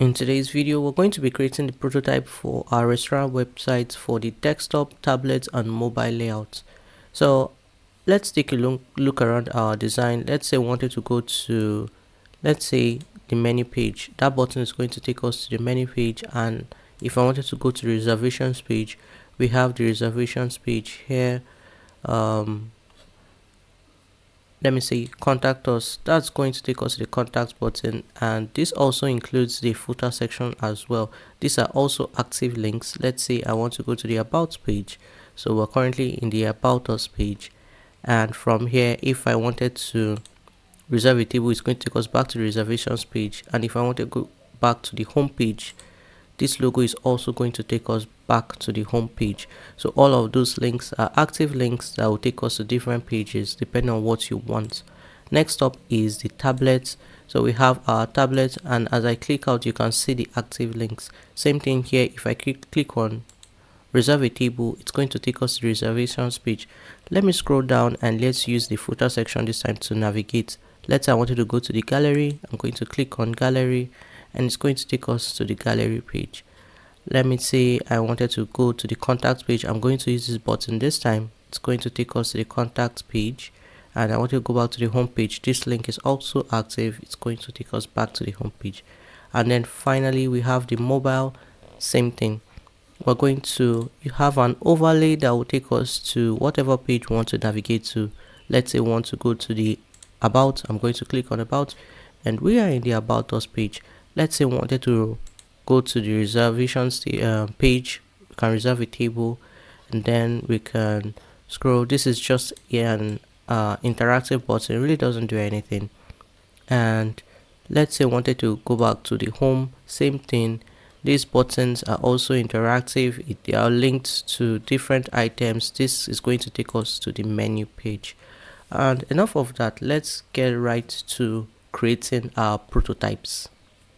In today's video, we're going to be creating the prototype for our restaurant website for the desktop, tablet, and mobile layouts. So let's take a look around our design. Let's say we wanted to go to, let's say, the menu page. That button is going to take us to the menu page, and if I wanted to go to the reservations page, we have the reservations page here. Let me say contact us. That's going to take us to the contact button, and this also includes the footer section as well. These are also active links. Let's say I want to go to the about page, so we're currently in the about us page, and from here, if I wanted to reserve a table, it's going to take us back to the reservations page. And if I want to go back to the home page, this logo is also going to take us back to the home page. So all of those links are active links that will take us to different pages depending on what you want. Next up is the tablet. So we have our tablet, and as I click out, you can see the active links. Same thing here. If I click on reserve a table, it's going to take us to the reservations page. Let me scroll down and let's use the footer section this time to navigate. Let's say I wanted to go to the gallery. I'm going to click on gallery, and it's going to take us to the gallery page. Let me say I wanted to go to the contact page. I'm going to use this button this time. It's going to take us to the contact page, and I want to go back to the home page. This link is also active. It's going to take us back to the home page. And then finally we have the mobile. Same thing. We're going to have an overlay that will take us to whatever page we want to navigate to. Let's say we want to go to the about. I'm going to click on about, and we are in the about us page. Let's say we wanted to go to the reservations page. We can reserve a table, and then we can scroll. This is just an interactive button. It really doesn't do anything. And let's say we wanted to go back to the home. Same thing. These buttons are also interactive. They are linked to different items. This is going to take us to the menu page. And enough of that. Let's get right to creating our prototypes.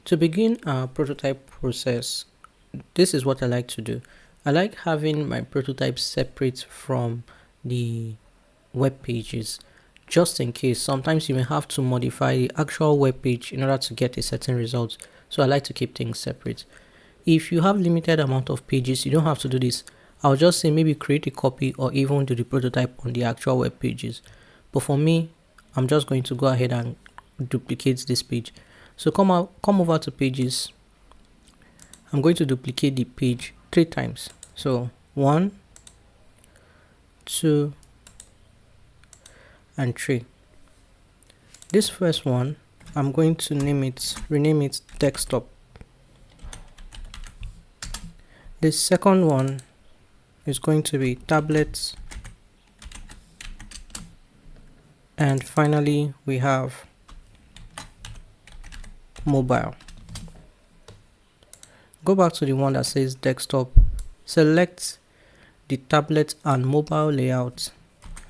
To begin our prototype process, this is what I like to do. I like having my prototypes separate from the web pages, just in case sometimes you may have to modify the actual web page in order to get a certain result. So I like to keep things separate. If you have limited amount of pages, you don't have to do this. I'll just say maybe create a copy or even do the prototype on the actual web pages. But for me, I'm just going to go ahead and duplicate this page. So come over to pages. I'm going to duplicate the page 3 times. So 1, 2, and 3. This first one, I'm going to rename it desktop. The second one is going to be tablets, and finally we have mobile. Go back to the one that says desktop, select the tablet and mobile layout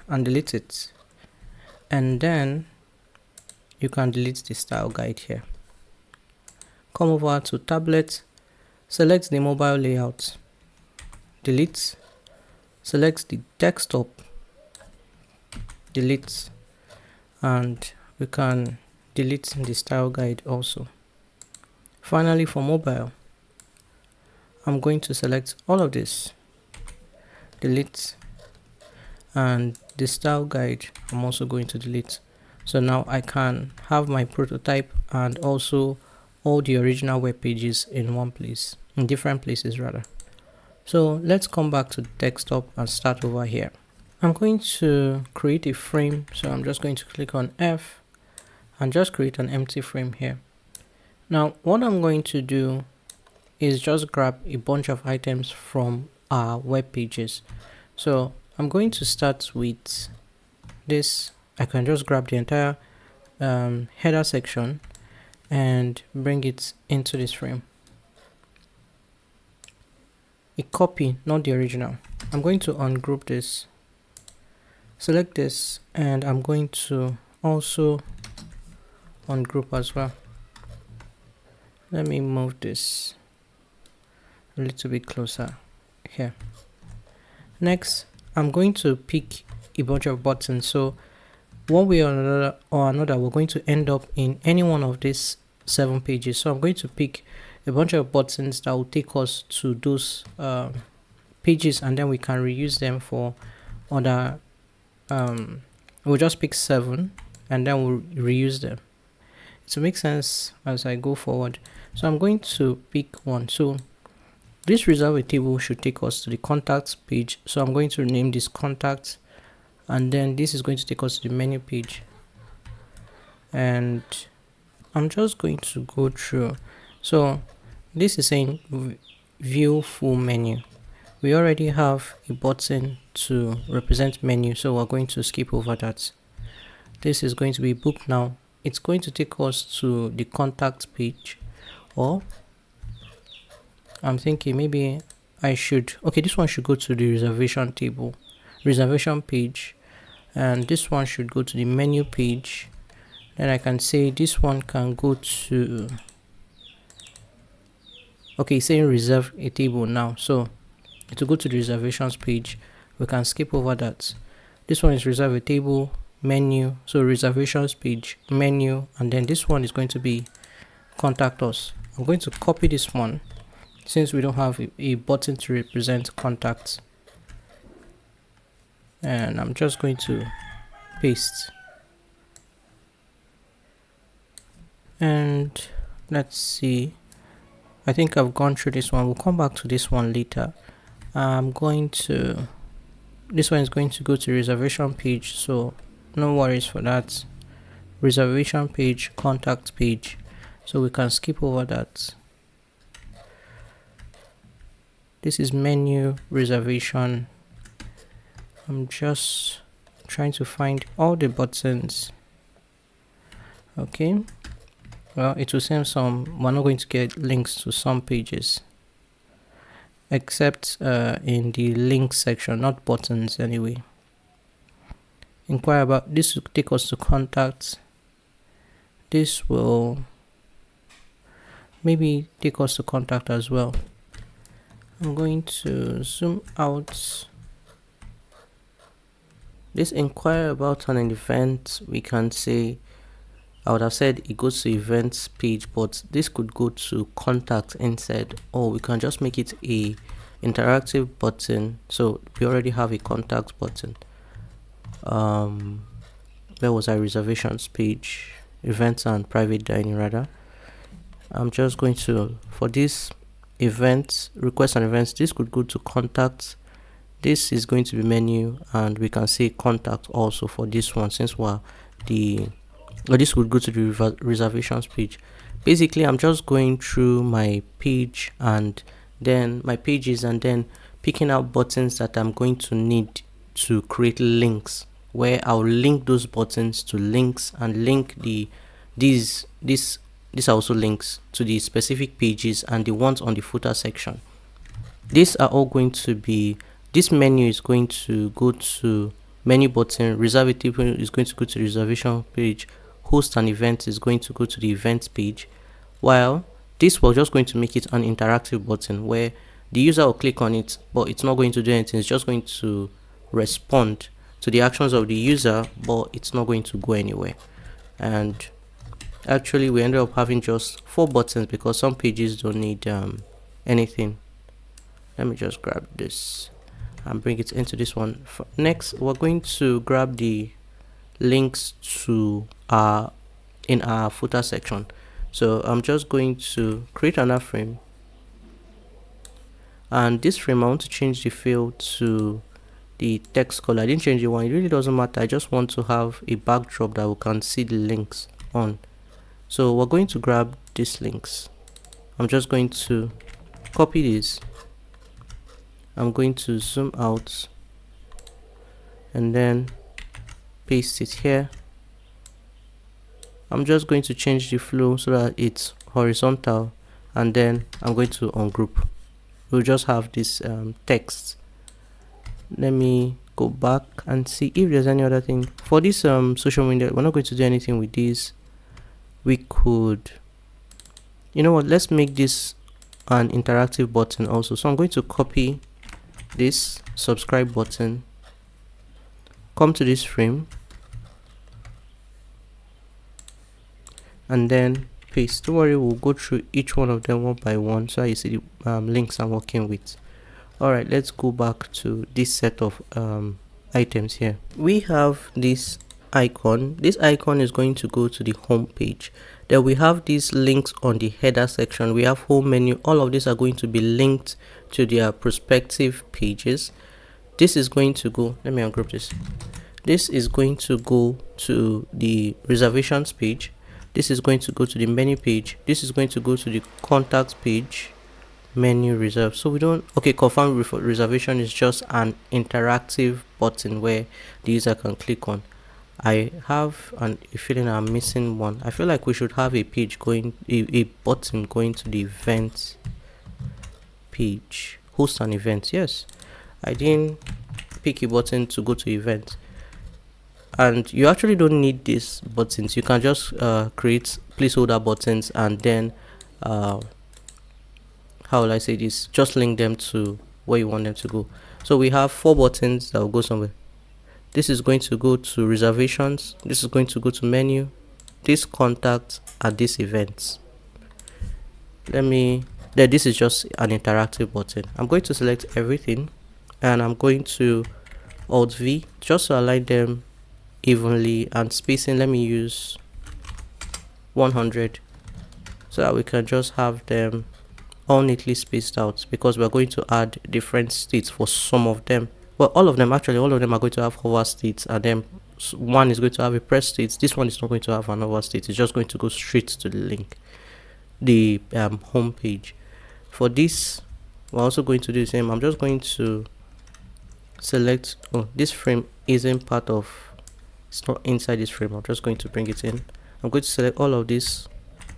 and delete it, and then you can delete the style guide here. Come over to tablet, select the mobile layout, delete, select the desktop, delete, and we can delete the style guide also. Finally, for mobile, I'm going to select all of this, delete, and the style guide I'm also going to delete. So now I can have my prototype and also all the original web pages in one place, in different places rather. So let's come back to desktop and start over here. I'm going to create a frame, so I'm just going to click on F and just create an empty frame here. Now what I'm going to do is just grab a bunch of items from our web pages. So I'm going to start with this. I can just grab the entire header section and bring it into this frame. A copy, not the original. I'm going to ungroup this, select this, and I'm going to also ungroup as well. Let me move this a little bit closer here. Next, I'm going to pick a bunch of buttons. So one way or another, we're going to end up in any one of these 7 pages. So I'm going to pick a bunch of buttons that will take us to those pages, and then we can reuse them for other we'll just pick 7 and then we'll reuse them. It will make sense as I go forward. So I'm going to pick one. So this reserve a table should take us to the contacts page, so I'm going to rename this contacts, and then this is going to take us to the menu page, and I'm just going to go through. So this is saying view full menu. We already have a button to represent menu, so we're going to skip over that. This is going to be book now. It's going to take us to the contact page, or I'm thinking maybe I should, okay, this one should go to the reservation page, and this one should go to the menu page. Then I can say this one can go to, okay, saying reserve a table now, so to go to the reservations page, we can skip over that. This one is reserve a table, menu, so reservations page, menu, and then this one is going to be contact us. I'm going to copy this one since we don't have a button to represent contacts, and I'm just going to paste. And let's see, I think I've gone through this one. We'll come back to this one later. This one is going to go to reservation page, so no worries for that. Reservation page, contact page, so we can skip over that. This is menu, reservation. I'm just trying to find all the buttons. Okay, well, it will send some. We're not going to get links to some pages, except in the links section, not buttons anyway. Inquire about, this will take us to contacts. This will maybe take us to contact as well. I'm going to zoom out. This inquire about an event, we can say, I would have said it goes to events page, but this could go to contact instead, or we can just make it a interactive button. So we already have a contact button. Where was our reservations page, events and private dining rather. I'm just going to, for this events, request and events, this could go to contacts. This is going to be menu, and we can say contact also for this one, since we're this would go to the reservations page. Basically, I'm just going through my page and then my pages, and then picking out buttons that I'm going to need to create links, where I'll link those buttons to links, and link these are also links to the specific pages and the ones on the footer section. These are all going to be, this menu is going to go to menu button, reserve a table is going to go to the reservation page, host an event is going to go to the events page, while this was just going to make it an interactive button where the user will click on it, but it's not going to do anything. It's just going to respond to the actions of the user, but it's not going to go anywhere. And actually we ended up having just 4 buttons because some pages don't need anything. Let me just grab this and bring it into this one. Next, we're going to grab the links to in our footer section. So I'm just going to create another frame, and this frame I want to change the field to the text color. I didn't change the one, it really doesn't matter. I just want to have a backdrop that we can see the links on. So we're going to grab these links. I'm just going to copy this. I'm going to zoom out and then paste it here. I'm just going to change the flow so that it's horizontal, and then I'm going to ungroup. We'll just have this text. Let me go back and see if there's any other thing for this social media. We're not going to do anything with this. We could, you know what, let's make this an interactive button also. So I'm going to copy this subscribe button, come to this frame, and then paste. Don't worry, we'll go through each one of them one by one so you see the links I'm working with. All right, let's go back to this set of items here. We have this icon. This icon is going to go to the home page. Then we have these links on the header section. We have home menu. All of these are going to be linked to their prospective pages. This is going to go, let me ungroup this. This is going to go to the reservations page. This is going to go to the menu page. This is going to go to the contacts page, menu reserve. So we don't, okay, confirm reservation is just an interactive button where the user can click on. I have a feeling I'm missing one. I feel like we should have a page going, a button going to the events page, host an event. Yes, I didn't pick a button to go to events. And you actually don't need these buttons. You can just create placeholder buttons and then how will I say this, just link them to where you want them to go. So we have 4 buttons that will go somewhere. This is going to go to reservations, this is going to go to menu, this contact, and this events. This is just an interactive button. I'm going to select everything and I'm going to Alt V just to align them evenly, and spacing, let me use 100 so that we can just have them all neatly spaced out, because we're going to add different states for some of them. Well, all of them are going to have hover states, and then one is going to have a press state. This one is not going to have an hover state. It's just going to go straight to the link, the home page. For this, we're also going to do the same. I'm just going to select, this frame isn't part of, it's not inside this frame. I'm just going to bring it in. I'm going to select all of this,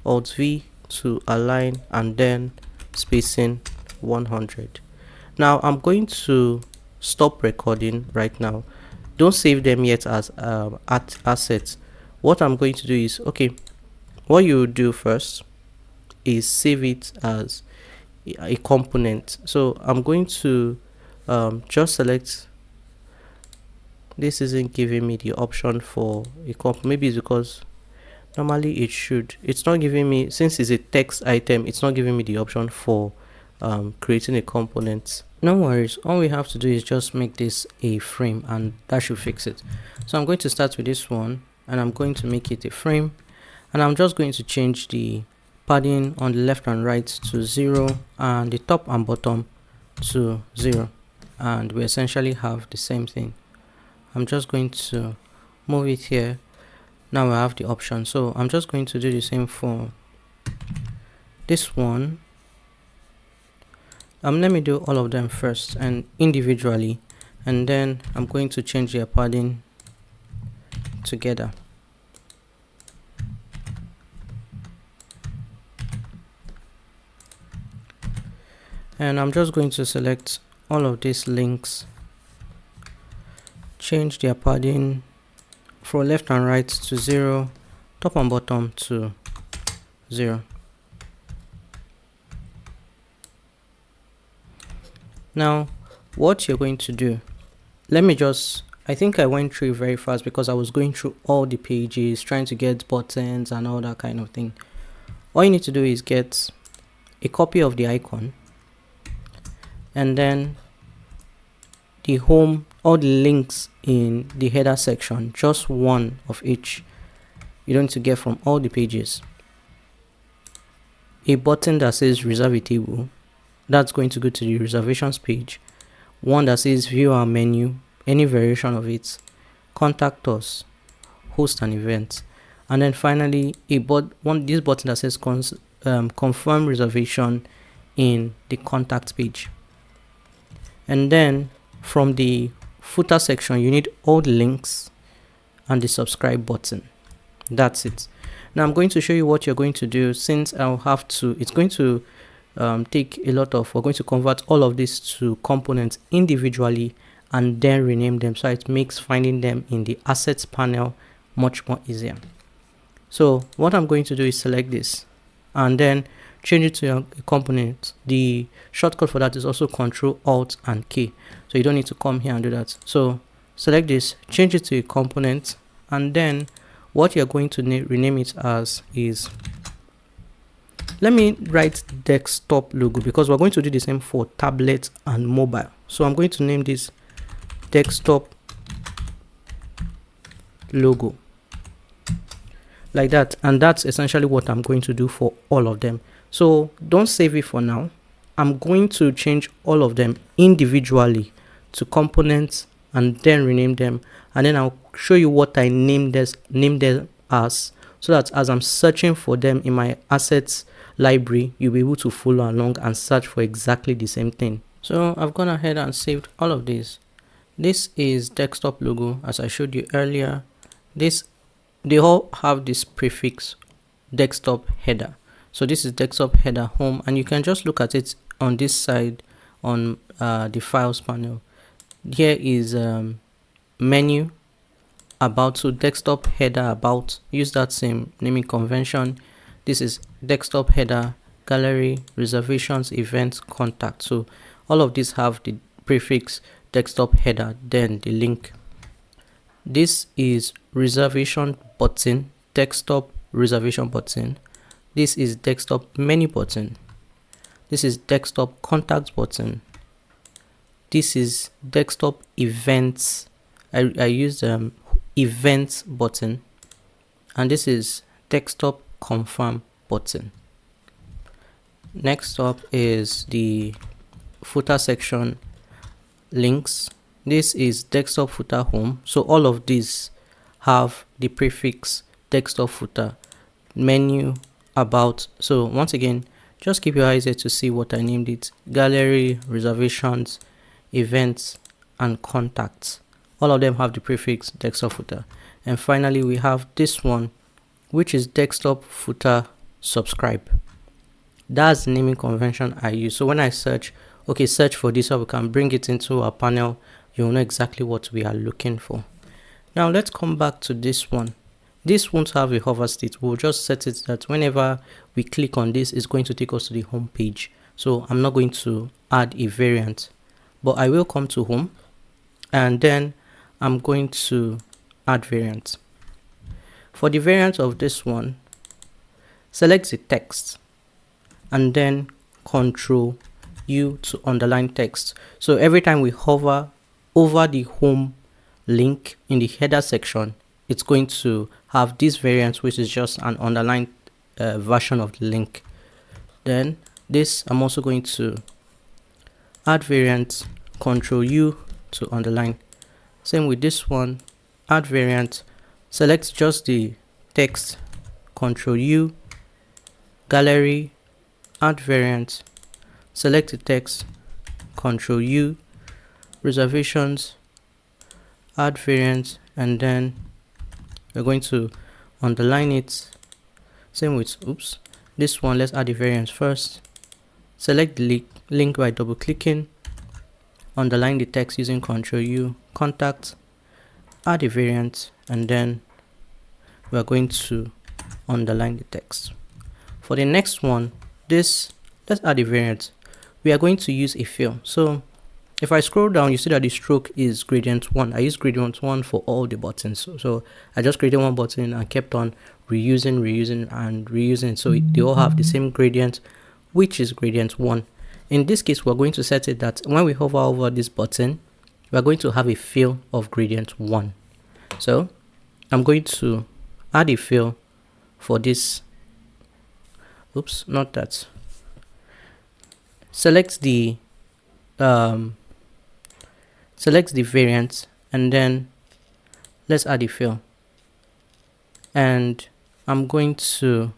Alt V to align, and then spacing 100. Now I'm going to stop recording right now. Don't save them yet as assets. What I'm going to do is, okay, what you do first is save it as a component. So I'm going to just select, this isn't giving me the option for a comp. Maybe it's because normally it should. It's not giving me, since it's a text item, it's not giving me the option for creating a component. No worries, all we have to do is just make this a frame and that should fix it. So I'm going to start with this one and I'm going to make it a frame, and I'm just going to change the padding on the left and right to 0 and the top and bottom to 0, and we essentially have the same thing. I'm just going to move it here. Now I have the option, so I'm just going to do the same for this one. Let me do all of them first and individually, and then I'm going to change their padding together. And I'm just going to select all of these links, change their padding for left and right to 0, top and bottom to 0. Now what you're going to do, I think I went through very fast because I was going through all the pages trying to get buttons and all that kind of thing. All you need to do is get a copy of the icon, and then the home, all the links in the header section, just one of each. You don't need to get from all the pages. A button that says reserve a table, that's going to go to the reservations page. One that says view our menu, any variation of it, contact us, host an event, and then finally this button that says confirm reservation in the contact page. And then from the footer section, you need all the links and the subscribe button. That's it. Now I'm going to show you what you're going to do, since I'll have to, it's going to take a lot of, we're going to convert all of this to components individually and then rename them, so it makes finding them in the assets panel much more easier. So what I'm going to do is select this and then change it to a component. The shortcut for that is also Control Alt and K, so you don't need to come here and do that. So select this, change it to a component, and then what you're going to rename it as is let me write desktop logo because we're going to do the same for tablet and mobile. So I'm going to name this desktop logo like that, and that's essentially what I'm going to do for all of them. So don't save it for now. I'm going to change all of them individually to components and then rename them, and then I'll show you what I named them as, so that as I'm searching for them in my assets library, you'll be able to follow along and search for exactly the same thing. So I've gone ahead and saved all of these. This is desktop logo, as I showed you earlier. They all have this prefix desktop header. So this is desktop header home, and you can just look at it on this side on the files panel. Here is menu, about, so desktop header about, use that same naming convention. This is desktop header, gallery, reservations, events, contact. So all of these have the prefix desktop header, then the link. This is reservation button, desktop reservation button. This is desktop menu button. This is desktop contact button. This is desktop events. I used events button, and this is desktop confirm button. Next up is the footer section links. This is desktop footer home. So all of these have the prefix desktop footer, menu, about. So once again, just keep your eyes here to see what I named it: gallery, reservations, events, and contacts. All of them have the prefix desktop footer. And finally, we have this one, which is desktop footer subscribe. That's the naming convention I use. So when I search for this, so we can bring it into our panel, you'll know exactly what we are looking for. Now let's come back to this one. This won't have a hover state. We'll just set it that whenever we click on this, it's going to take us to the home page. So I'm not going to add a variant, but I will come to home, and then I'm going to add variant. For the variant of this one, select the text and then Control U to underline text. So every time we hover over the home link in the header section, it's going to have this variant, which is just an underlined version of the link. Then this, I'm also going to add variant, Control U to underline. Same with this one, add variant, select just the text, Control U, gallery, add variant, select the text, Control U, reservations, add variant, and then we're going to underline it. Same with this one, let's add the variant first. Select the link by double clicking, underline the text using Control U, contact, add a variant, and then we're going to underline the text. For the next one, let's add a variant. We are going to use a fill. So if I scroll down, you see that the stroke is gradient 1. I use gradient 1 for all the buttons. So I just created one button and kept on reusing. So they all have the same gradient, which is gradient 1. In this case, we're going to set it that when we hover over this button, we're going to have a fill of gradient 1. So I'm going to add a fill for this. Not that. Select the variant, and then let's add a fill. And I'm going to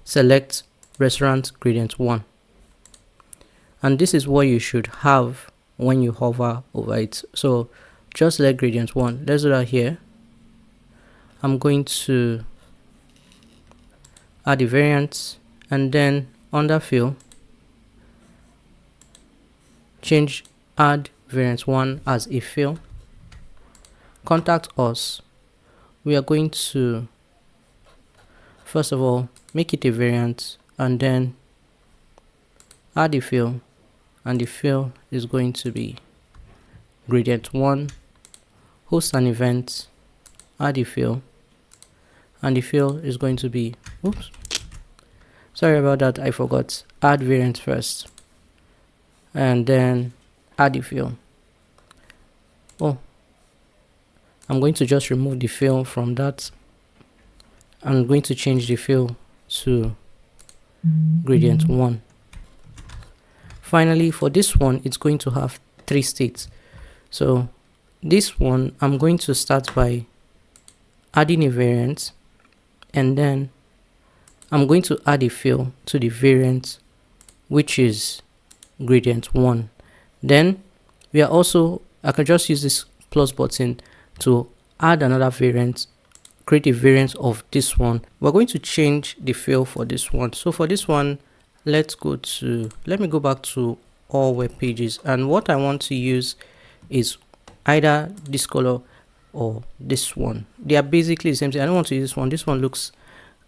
select restaurant gradient 1. And this is what you should have when you hover over it. So just select gradient 1. Let's do that here. I'm going to add the variants, and then under fill, change add variant 1 as a fill. Contact us. We are going to first of all make it a variant, and then add a fill, and the fill is going to be gradient 1, host an event, add a fill, and the fill is going to be Sorry about that, I forgot. Add variant first and then add the fill. Oh, I'm going to just remove the fill from that. I'm going to change the fill to gradient 1. Finally, for this one, it's going to have 3 states. So this one, I'm going to start by adding a variant, and then I'm going to add a fill to the variant, which is gradient 1. Then we are also, I can just use this plus button to add another variant, create a variant of this one. We're going to change the fill for this one. So for this one, let me go back to all web pages, and what I want to use is either this color or this one. They are basically the same thing. I don't want to use this one. This one looks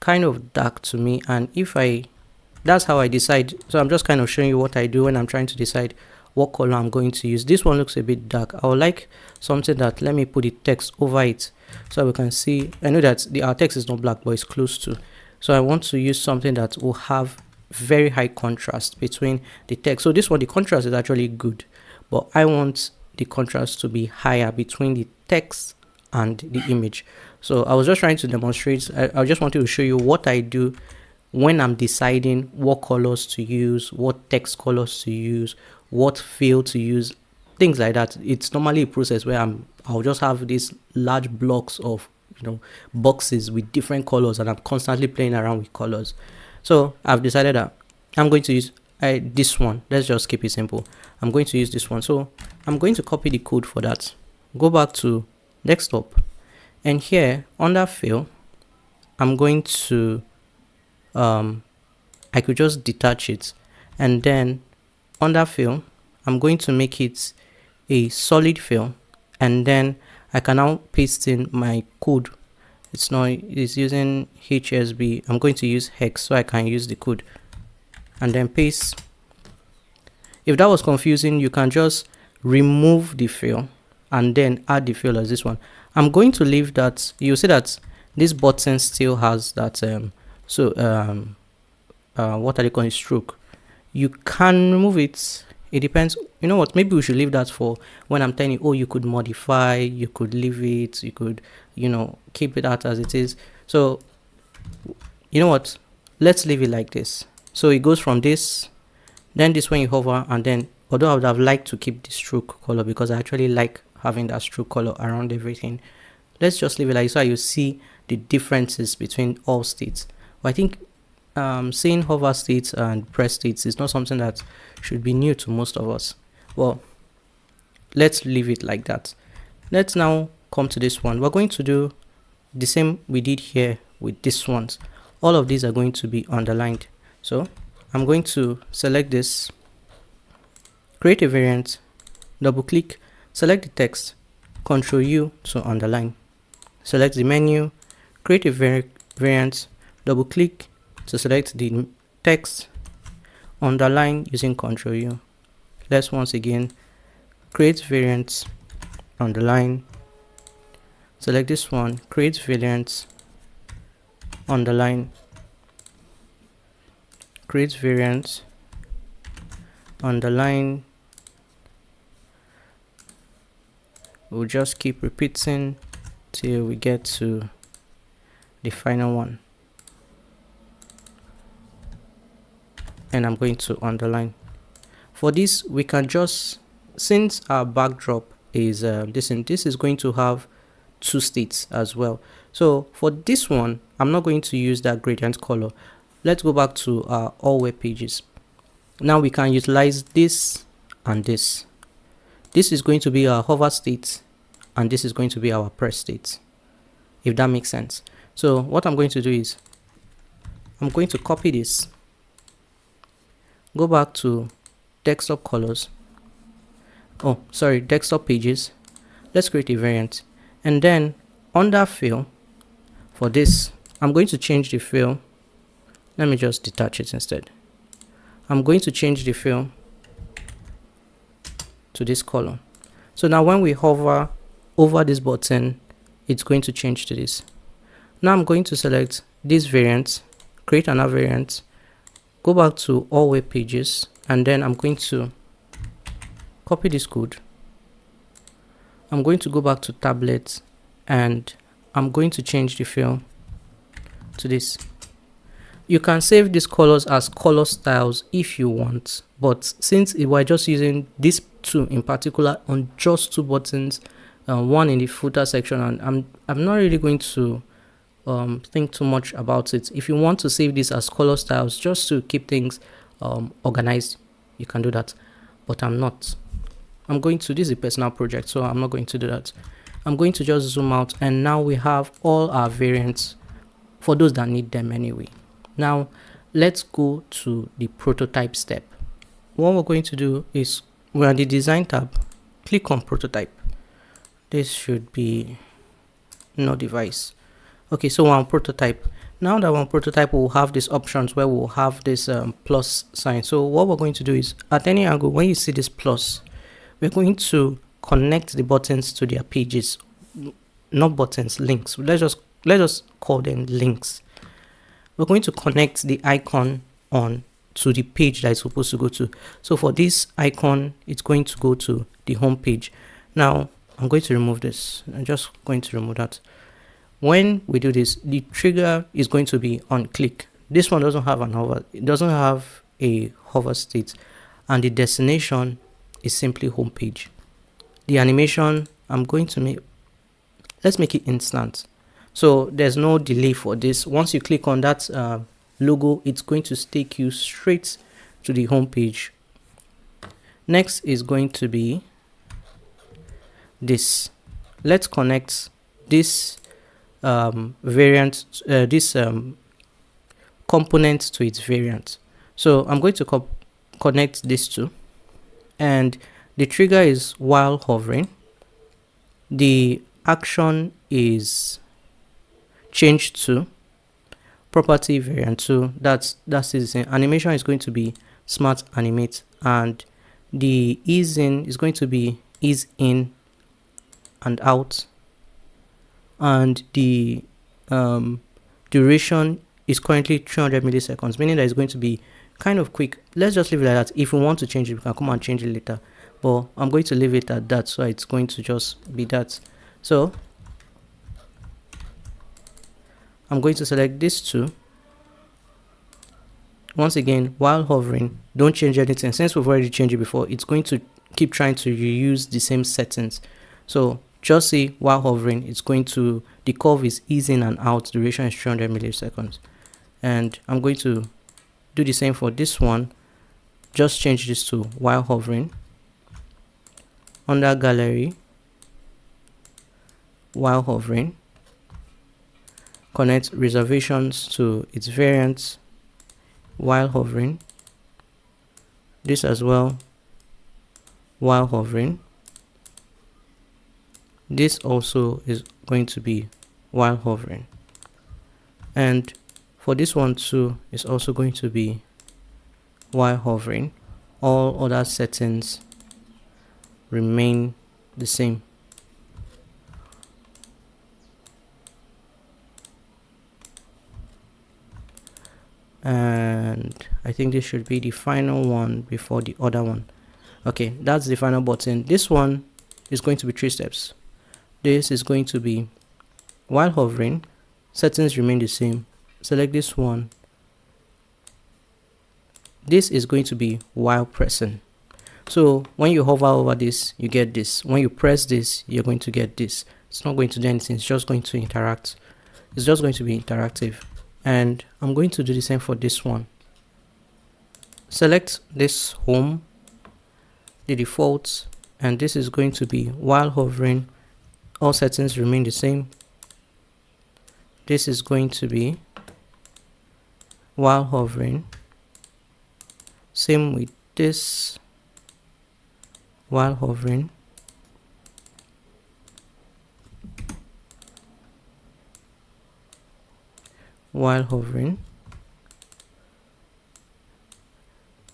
kind of dark to me, and that's how I decide. So I'm just kind of showing you what I do when I'm trying to decide what color I'm going to use. This one looks a bit dark. I would like something that, let me put the text over it so we can see. I know that our text is not black, but it's close to. So I want to use something that will have very high contrast between the text. So this one, the contrast is actually good, but I want the contrast to be higher between the text and the image. So I was just trying to demonstrate. I just wanted to show you what I do when I'm deciding what colors to use, what text colors to use, what fill to use, things like that. It's normally a process where I'll just have these large blocks of boxes with different colors, and I'm constantly playing around with colors. So I've decided that I'm going to use this one. Let's just keep it simple. I'm going to use this one. So I'm going to copy the code for that. Go back to desktop, and here under fill, I'm going to I could just detach it, and then under fill, I'm going to make it a solid fill, and then I can now paste in my code. It's using HSB. I'm going to use hex so I can use the code and then paste. If that was confusing, you can just remove the fill and then add the fill as this one. I'm going to leave that. You'll see that this button still has that what are they calling, stroke. You can remove it. It depends. You know what, maybe we should leave that for when I'm telling you, oh, you could modify, you could leave it, you could keep it out as it is. So you know what, let's leave it like this. So it goes from this, then this when you hover, and then although I would have liked to keep the stroke color because I actually like having that stroke color around everything, let's just leave it like so you see the differences between all states. But I think seeing hover states and press states is not something that should be new to most of us. Well, let's leave it like that. Let's now come to this one. We're going to do the same we did here with this ones. All of these are going to be underlined. So I'm going to select this, create a variant, double click, select the text, Ctrl U to underline, select the menu, create a variant, double click to select the text, underline using Ctrl U. Let's once again create variant, underline, select this one, create variant, underline, create variant, underline. We'll just keep repeating till we get to the final one, and I'm going to underline. For this, we can just, since our backdrop is this is going to have 2 states as well. So for this one, I'm not going to use that gradient color. Let's go back to our all web pages. Now we can utilize this and this. This is going to be our hover state, and this is going to be our press state, if that makes sense. So what I'm going to do is I'm going to copy this, go back to desktop colors, desktop pages. Let's create a variant, and then under fill, for this I'm going to change the fill. Let me just detach it instead. I'm going to change the fill to this color. So now when we hover over this button, it's going to change to this. Now I'm going to select this variant, create another variant, go back to all web pages, and then I'm going to copy this code. I'm going to go back to tablet, and I'm going to change the fill to this. You can save these colors as color styles if you want, but since we're just using these two in particular on just two buttons, one in the footer section, and I'm not really going to think too much about it. If you want to save this as color styles just to keep things organized, you can do that, but I'm not. I'm going to, this is a personal project, so I'm not going to do that. I'm going to just zoom out, and now we have all our variants for those that need them anyway. Now let's go to the prototype step. What we're going to do is, we're on the design tab, click on prototype. This should be no device. Okay, so we're on prototype. Now that we're on prototype, we'll have these options where we'll have this plus sign. So what we're going to do is, at any angle, when you see this plus, we're going to connect the buttons to their pages. Not buttons, links. Let's just call them links. We're going to connect the icon on to the page that it's supposed to go to. So for this icon, it's going to go to the home page. Now I'm going to remove this. I'm just going to remove that. When we do this, the trigger is going to be on click. This one doesn't have an hover. It doesn't have a hover state, and the destination is simply home page. The animation, I'm going to make, let's make it instant. So there's no delay for this. Once you click on that logo, it's going to take you straight to the home page. Next is going to be this. Let's connect this variant, this component to its variant. So I'm going to connect these two, and the trigger is while hovering. The action is changed to property variant 2. That's it. Animation is going to be smart animate, and the ease in is going to be ease in and out, and the duration is currently 300 milliseconds, meaning that it's going to be kind of quick. Let's just leave it like that. If we want to change it, we can come and change it later, but I'm going to leave it at that, so it's going to just be that. So I'm going to select these two. Once again, while hovering, don't change anything. Since we've already changed it before, it's going to keep trying to reuse the same settings. So just see, while hovering, it's going to, the curve is easing and out, duration is 300 milliseconds. And I'm going to do the same for this one. Just change this to while hovering. Under gallery, while hovering, connect reservations to its variants while hovering. This as well, while hovering. This also is going to be while hovering, and for this one too is also going to be while hovering. All other settings remain the same. And I think this should be the final one before the other one. Okay, that's the final button. This one is going to be 3 steps. This is going to be while hovering, settings remain the same. Select this one. This is going to be while pressing. So when you hover over this, you get this. When you press this, you're going to get this. It's not going to do anything, it's just going to interact. It's just going to be interactive. And I'm going to do the same for this one. Select this home, the defaults, and this is going to be while hovering, all settings remain the same. This is going to be while hovering, same with this, while hovering. While hovering,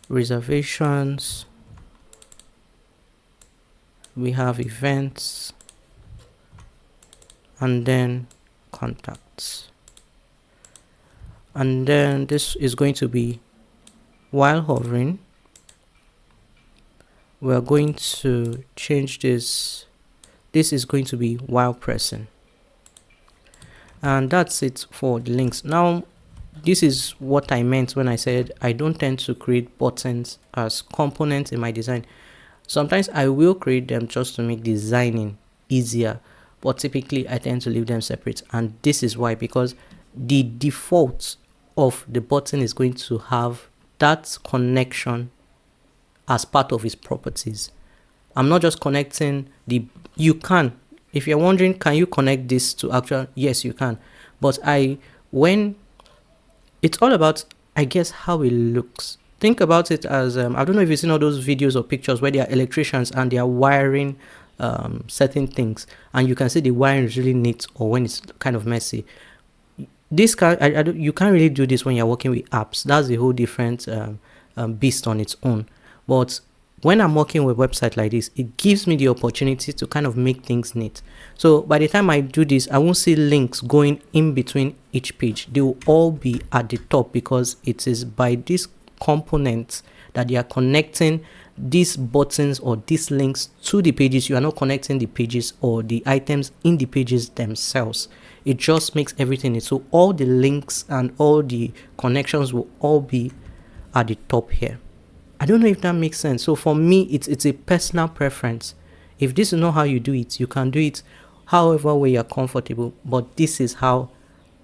reservations, we have events, and then contacts, and then this is going to be while hovering, we're going to change this. This is going to be while pressing. And that's it for the links. Now, this is what I meant when I said I don't tend to create buttons as components in my design. Sometimes I will create them just to make designing easier, but typically I tend to leave them separate. And this is why, because the default of the button is going to have that connection as part of its properties. I'm not just connecting you can, if you're wondering, can you connect this to actual, yes, you can. But when it's all about, I guess, how it looks. Think about it as, I don't know if you've seen all those videos or pictures where there are electricians and they are wiring certain things, and you can see the wiring is really neat or when it's kind of messy. This you can't really do this when you're working with apps. That's a whole different beast on its own. But when I'm working with a website like this, it gives me the opportunity to kind of make things neat. So by the time I do this, I won't see links going in between each page. They will all be at the top, because it is by these components that they are connecting these buttons or these links to the pages. You are not connecting the pages or the items in the pages themselves. It just makes everything neat. So all the links and all the connections will all be at the top here. I don't know if that makes sense. So for me, it's a personal preference. If this is not how you do it, you can do it however way you're comfortable. But this is how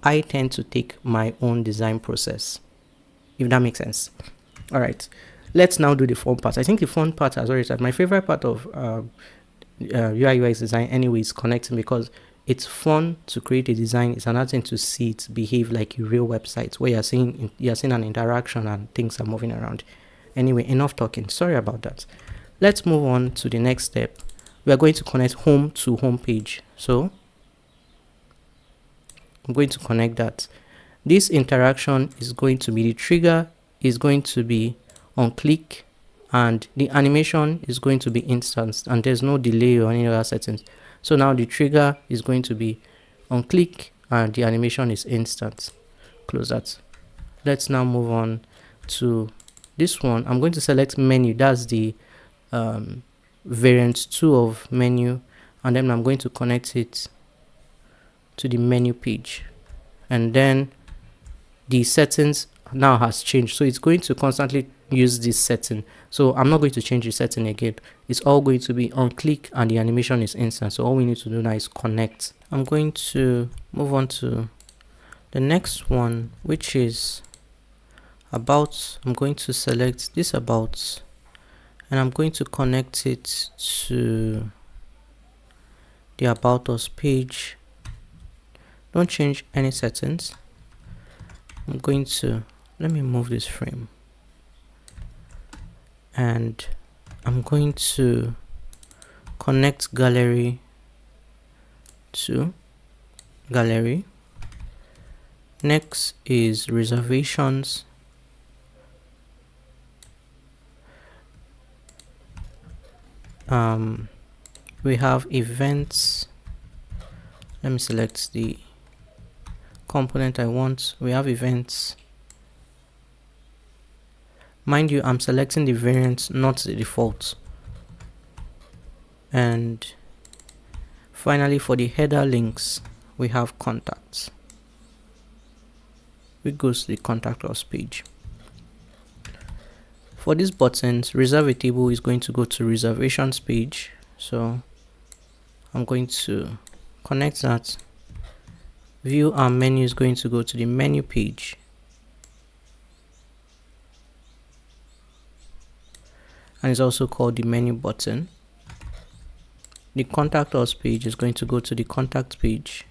I tend to take my own design process, if that makes sense. All right, let's now do the fun part. I think the fun part has already started. My favorite part of UI UX design anyway is connecting, because it's fun to create a design. It's another thing to see it behave like a real website where you're seeing an interaction and things are moving around. Anyway, enough talking. Sorry about that. Let's move on to the next step. We are going to connect home to home page. So I'm going to connect that. This interaction is going to be, the trigger is going to be on click, and the animation is going to be instant, and there's no delay or any other settings. So now the trigger is going to be on click and the animation is instant. Close that. Let's now move on to this one. I'm going to select menu. That's the variant 2 of menu, and then I'm going to connect it to the menu page, and then the settings now has changed, so it's going to constantly use this setting. So I'm not going to change the setting again. It's all going to be on click and the animation is instant. So all we need to do now is connect. I'm going to move on to the next one, which is about. I'm going to select this about, and I'm going to connect it to the About Us page. Don't change any settings. I'm going to, let me move this frame, and I'm going to connect gallery to gallery. Next is reservations. We have events. Let me select the component I want. We have events. Mind you, I'm selecting the variant, not the default. And finally, for the header links, we have contacts, which goes to the contact us page. For these buttons, reserve a table is going to go to reservations page. So I'm going to connect that. View our menu is going to go to the menu page. And it's also called the menu button. The contact us page is going to go to the contact page.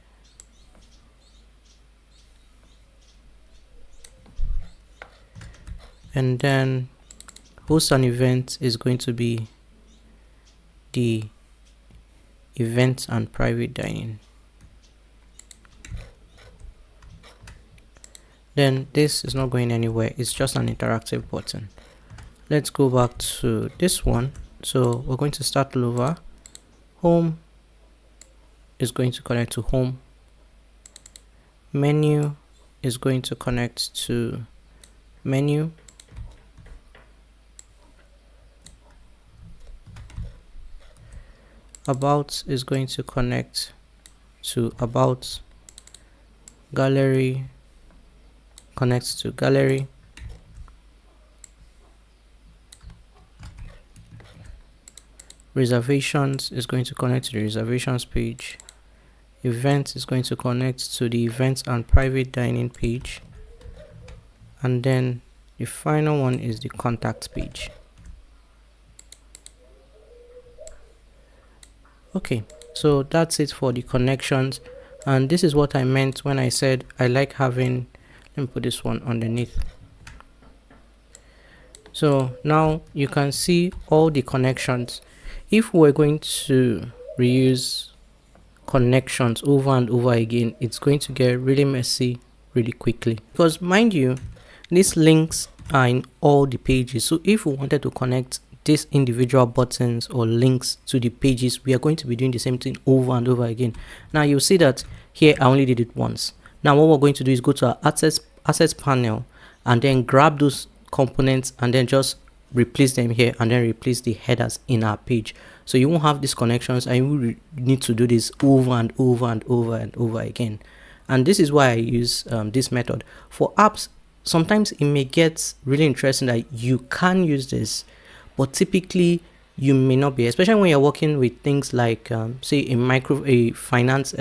And then host an event is going to be the events and private dining. Then this is not going anywhere. It's just an interactive button. Let's go back to this one. So we're going to start all over. Home is going to connect to home. Menu is going to connect to menu. about is going to connect to about, gallery connects to gallery, reservations is going to connect to the reservations page, events is going to connect to the events and private dining page, and then the final one is the contact page. Okay, so that's it for the connections, and this is what I meant when I said I like having, let me put this one underneath. So now you can see all the connections. If we're going to reuse connections over and over again, it's going to get really messy really quickly, because mind you, these links are in all the pages. So if we wanted to connect these individual buttons or links to the pages, we are going to be doing the same thing over and over again. Now you'll see that here I only did it once. Now what we're going to do is go to our assets panel and then grab those components and then just replace them here, and then replace the headers in our page. So you won't have these connections, and you need to do this over and over and over and over again. And this is why I use this method. For apps, sometimes it may get really interesting that you can use this, but typically you may not be, especially when you're working with things like say a finance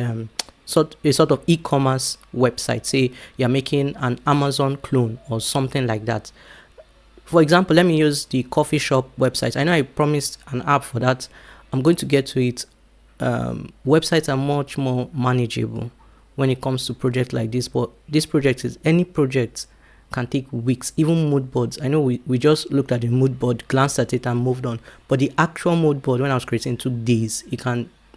sort of e-commerce website. Say you're making an Amazon clone or something like that. For example, let me use the coffee shop website. I know I promised an app for that. I'm going to get to it. Websites are much more manageable when it comes to projects like this, but this project is, any project can take weeks, even mood boards. I know we just looked at the mood board, glanced at it and moved on, but the actual mood board, when I was creating, took days.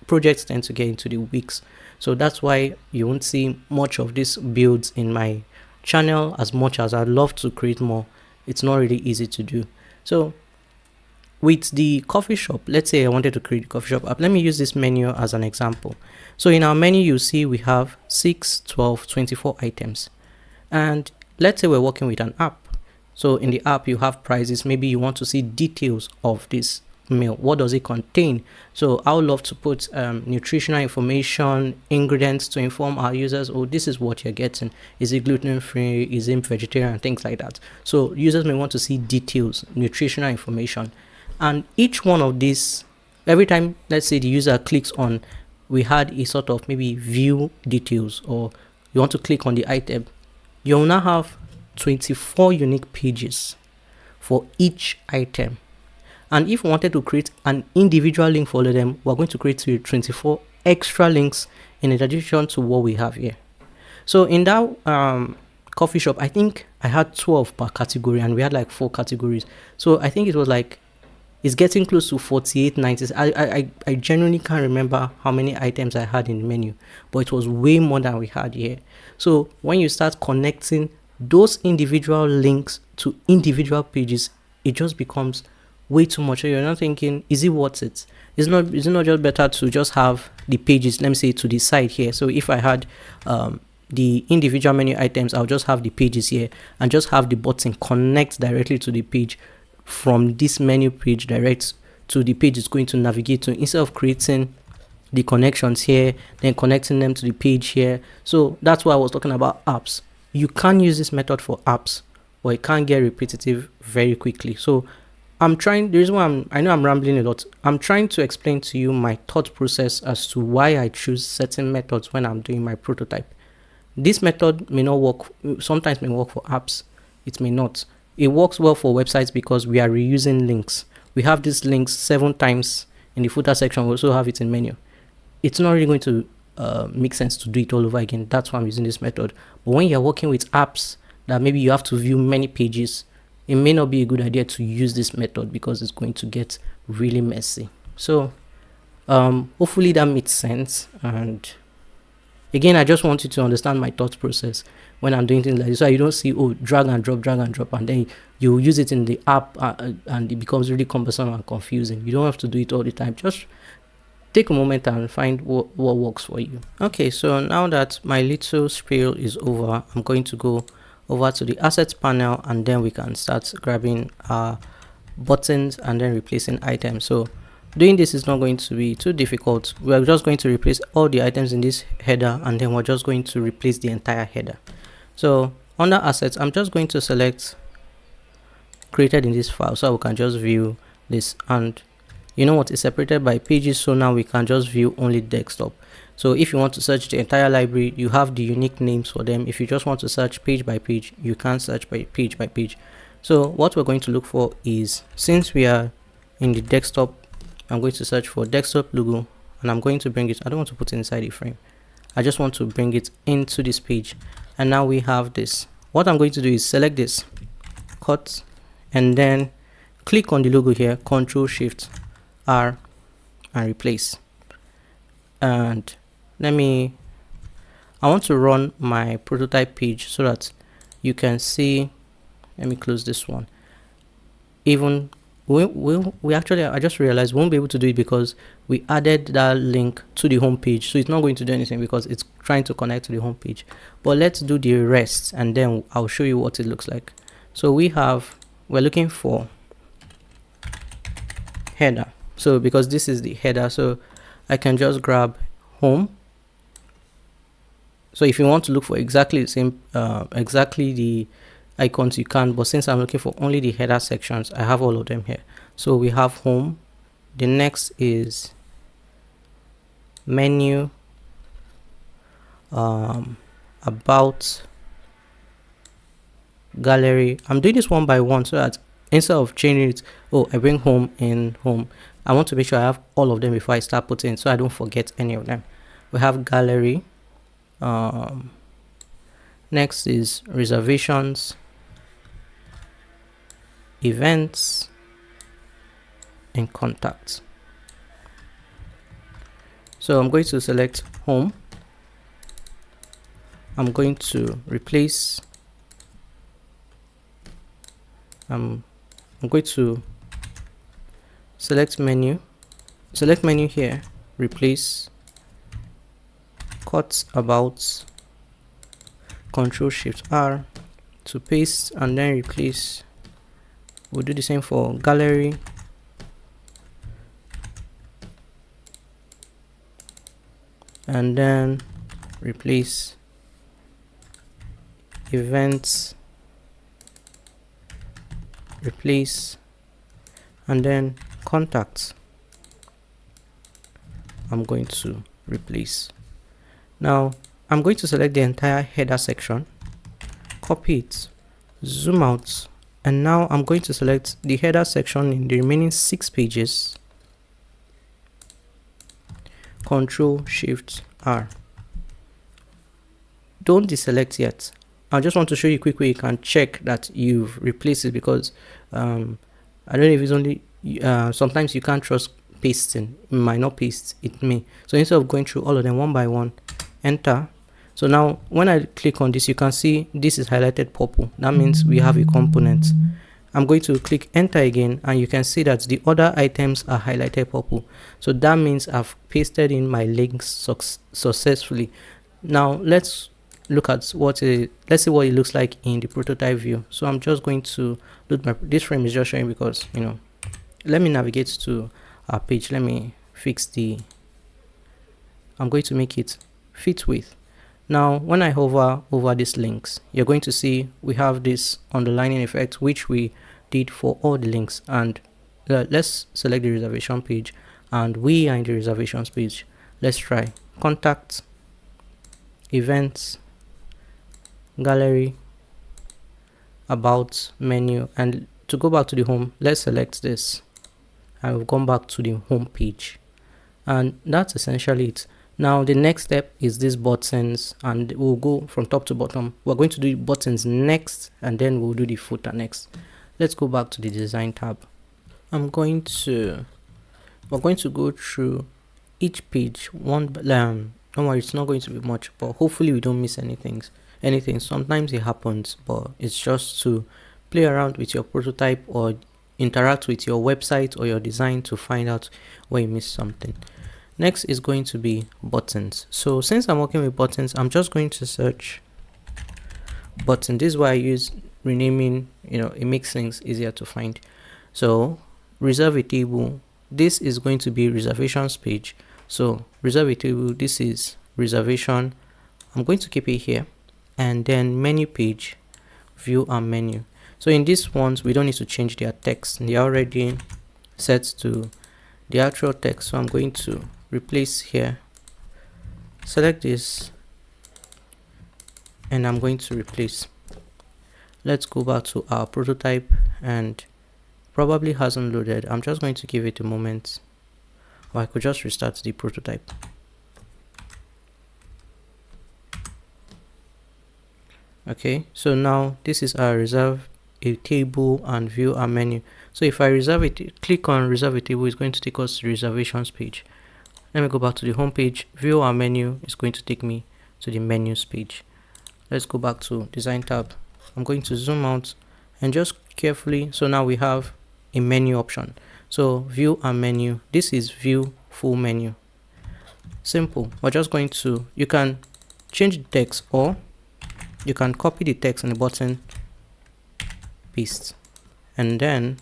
Projects tend to get into the weeks. So that's why you won't see much of these builds in my channel. As much as I'd love to create more, it's not really easy to do. So with the coffee shop, let's say I wanted to create a coffee shop app. Let me use this menu as an example. So in our menu, you see we have 6, 12, 24 items. And let's say we're working with an app. So in the app, you have prices. Maybe you want to see details of this meal. What does it contain? So I would love to put nutritional information, ingredients to inform our users, oh, this is what you're getting. Is it gluten-free? Is it vegetarian? Things like that. So users may want to see details, nutritional information. And each one of these, every time, let's say the user clicks on, we had a sort of maybe view details, or you want to click on the item, you'll now have 24 unique pages for each item. And if we wanted to create an individual link for all of them, we're going to create 24 extra links in addition to what we have here. So in that coffee shop, I think I had 12 per category, and we had like 4 categories. So I think it was like, it's getting close to 48.90. I genuinely can't remember how many items I had in the menu, but it was way more than we had here. So when you start connecting those individual links to individual pages, it just becomes way too much. You're not thinking, is it worth it? Is it not just better to just have the pages, let me say, to the side here? So if I had the individual menu items, I'll just have the pages here and just have the button connect directly to the page. From this menu page direct to the page it's going to navigate to, instead of creating the connections here, then connecting them to the page here. So that's why I was talking about apps. You can use this method for apps, but it can get repetitive very quickly. So I'm trying, the reason why I know I'm rambling a lot, I'm trying to explain to you my thought process as to why I choose certain methods when I'm doing my prototype. This method may not work, sometimes may work for apps, it may not. It works well for websites because we are reusing links. We have these links 7 times in the footer section. We also have it in menu. It's not really going to make sense to do it all over again. That's why I'm using this method. But when you're working with apps that maybe you have to view many pages, it may not be a good idea to use this method because it's going to get really messy. So hopefully that makes sense. And again, I just want you to understand my thought process when I'm doing things like this, so you don't see, oh, drag and drop, and then you use it in the app and it becomes really cumbersome and confusing. You don't have to do it all the time. Just take a moment and find what works for you. Okay, so now that my little spiel is over, I'm going to go over to the assets panel, and then we can start grabbing our buttons and then replacing items. So Doing this is not going to be too difficult. We're just going to replace all the items in this header, and then we're just going to replace the entire header. So under assets, I'm just going to select created in this file, so we can just view this. And you know what, is separated by pages, so now we can just view only desktop. So if you want to search the entire library, you have the unique names for them. If you just want to search page by page, you can search by page. So what we're going to look for is, since we are in the desktop, I'm going to search for desktop logo, and I'm going to bring it, I don't want to put it inside the frame, I just want to bring it into this page. And now we have this. What I'm going to do is select this, cut, and then click on the logo here, Ctrl+Shift+R, and replace. And I want to run my prototype page so that you can see. Let me close this one. Even we actually, I just realized we won't be able to do it because we added that link to the home page, so it's not going to do anything because it's trying to connect to the home page. But let's do the rest, and then I'll show you what it looks like. So we're looking for header. So because this is the header, so I can just grab home. So if you want to look for exactly the same, exactly the icons, you can, but since I'm looking for only the header sections, I have all of them here. So we have home, the next is menu, about, gallery. I'm doing this one by one so that instead of changing it, I bring home in home, I want to make sure I have all of them before I start putting, so I don't forget any of them. We have gallery, next is reservations, events, and contacts. So I'm going to select home. I'm going to replace, I'm going to select menu here, replace, cut about, Ctrl+Shift+R to paste, and then replace. We'll do the same for gallery, and then replace, events, replace, and then contacts, I'm going to replace. Now I'm going to select the entire header section, copy it, zoom out, and now I'm going to select the header section in the remaining 6 pages, Ctrl+Shift+R. Don't deselect yet. I just want to show you quick way you can check that you've replaced it, because I don't know if it's only sometimes you can't trust pasting. It might not paste, it may. So instead of going through all of them one by one, enter. So now when I click on this, you can see this is highlighted purple. That means we have a component. I'm going to click enter again, and you can see that the other items are highlighted purple. So that means I've pasted in my links successfully. Now let's look at let's see what it looks like in the prototype view. So I'm just going to load this frame is just showing because, you know, let me navigate to our page. Let me fix I'm going to make it fit width. Now when I hover over these links, you're going to see we have this underlining effect, which we did for all the links. And let's select the reservation page, and we are in the reservations page. Let's try contacts, events, gallery, about, menu, and to go back to the home, let's select this, and we've gone back to the home page. And that's essentially it. Now the next step is these buttons, and we'll go from top to bottom. We're going to do buttons next, and then we'll do the footer next. Let's go back to the design tab. we're going to go through each page one. Don't worry, it's not going to be much, but hopefully we don't miss anything. Sometimes it happens, but it's just to play around with your prototype or interact with your website or your design to find out where you missed something. Next is going to be buttons. So since I'm working with buttons, I'm just going to search button. This is why I use renaming, it makes things easier to find. So reserve a table, this is going to be reservations page. So reserve a table, this is reservation. I'm going to keep it here, and then menu page, view and menu. So in these ones we don't need to change their text, they are already set to the actual text. So I'm going to replace here, select this, and I'm going to replace. Let's go back to our prototype, and probably hasn't loaded. I'm just going to give it a moment, or I could just restart the prototype. Okay, so now this is our reserve a table and view a menu. So if I reserve it, click on reserve a table, it's going to take us to the reservations page. Let me go back to the home page. View our menu is going to take me to the menus page. Let's go back to design tab. I'm going to zoom out and just carefully, so now we have a menu option. So view and menu, this is view full menu. Simple. We're just going to, you can change the text, or you can copy the text on the button, paste, and then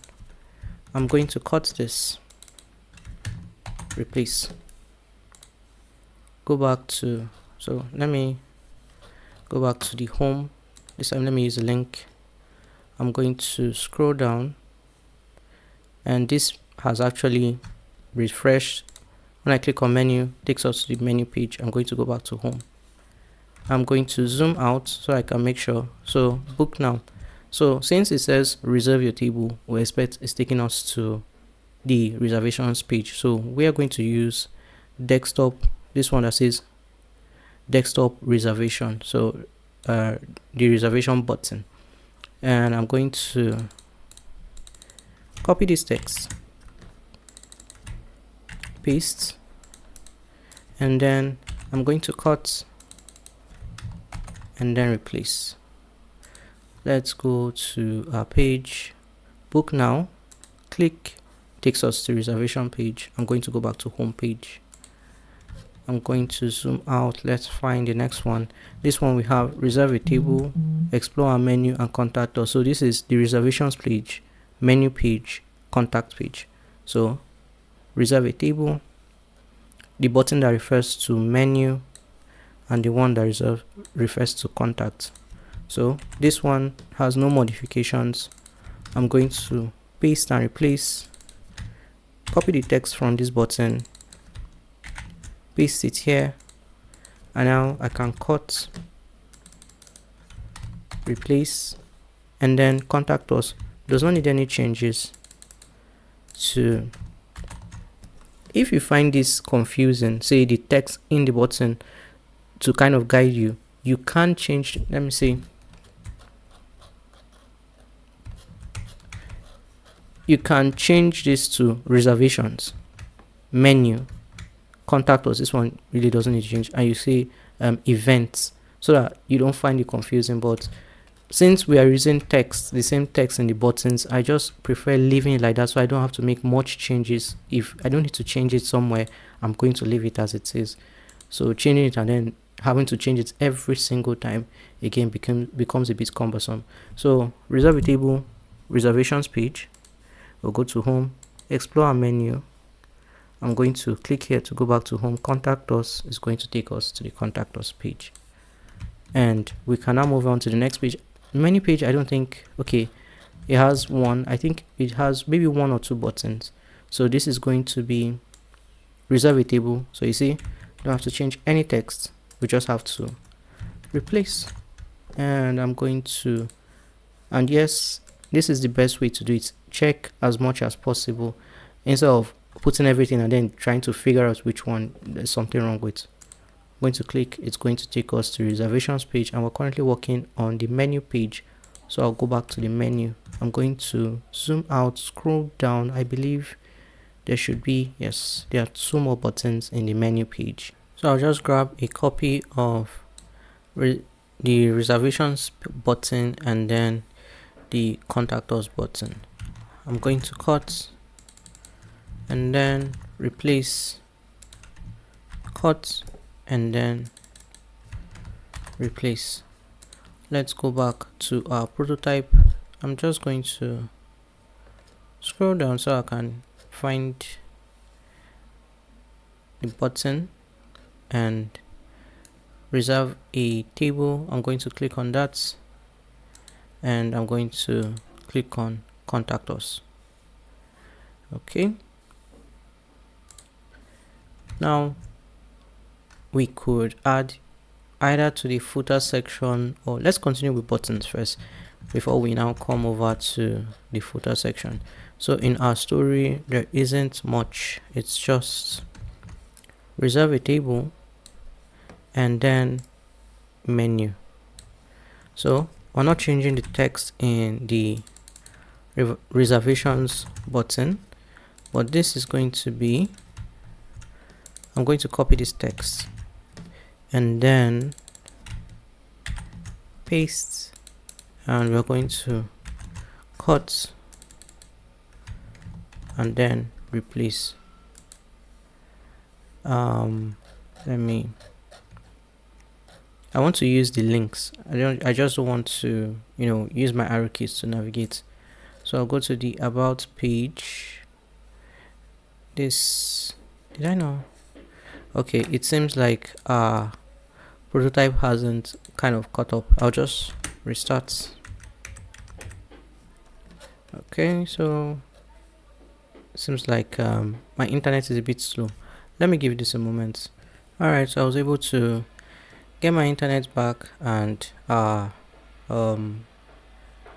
I'm going to cut this, replace, go back to, so let me go back to the home. This time let me use a link. I'm going to scroll down, and this has actually refreshed. When I click on menu, it takes us to the menu page. I'm going to go back to home. I'm going to zoom out so I can make sure. So book now. So since it says reserve your table, we expect it's taking us to the reservations page. So we are going to use desktop, this one that says desktop reservation. So the reservation button, and I'm going to copy this text, paste, and then I'm going to cut and then replace. Let's go to our page, book now, click, takes us to reservation page. I'm going to go back to home page. I'm going to zoom out. Let's find the next one. This one we have reserve a table, explore our menu, and contact us. So this is the reservations page, menu page, contact page. So reserve a table, the button that refers to menu, and the one that refers to contact. So this one has no modifications. I'm going to paste and replace, copy the text from this button, paste it here, and now I can cut, replace, and then contact us. Does not need any changes. To if you find this confusing, say the text in the button, to kind of guide you, you can change, let me see, you can change this to reservations, menu, contact us. This one really doesn't need to change, and you see events, so that you don't find it confusing. But since we are using text, the same text in the buttons, I just prefer leaving it like that, so I don't have to make much changes. If I don't need to change it somewhere, I'm going to leave it as it is. So changing it and then having to change it every single time again becomes a bit cumbersome. So reserve a table, reservations page, we'll go to home, explore our menu. I'm going to click here to go back to home. Contact us is going to take us to the contact us page, and we can now move on to the next page. Menu page, I don't think, okay, it has one, I think it has maybe one or two buttons. So this is going to be reserve a table. So you see, don't have to change any text, we just have to replace. And I'm going to, and yes, this is the best way to do it. Check as much as possible instead of putting everything and then trying to figure out which one there's something wrong with. I'm going to click, it's going to take us to reservations page, and we're currently working on the menu page. So I'll go back to the menu. I'm going to zoom out, scroll down. I believe there should be, yes, there are two more buttons in the menu page. So I'll just grab a copy of the reservations button and then the contact us button. I'm going to cut and then replace, cut and then replace. Let's go back to our prototype. I'm just going to scroll down so I can find the button and reserve a table. I'm going to click on that and I'm going to click on contact us. Okay, now we could add either to the footer section, or let's continue with buttons first before we now come over to the footer section. So in our story there isn't much, it's just reserve a table and then menu. So we're not changing the text in the reservations button, but this is going to be, I'm going to copy this text and then paste, and we're going to cut and then replace. I want to use the links. I just don't want to, use my arrow keys to navigate. So I'll go to the about page. Did I know? Okay, it seems like prototype hasn't kind of caught up. I'll just restart. Okay, so seems like my internet is a bit slow. Let me give this a moment. Alright, so I was able to get my internet back and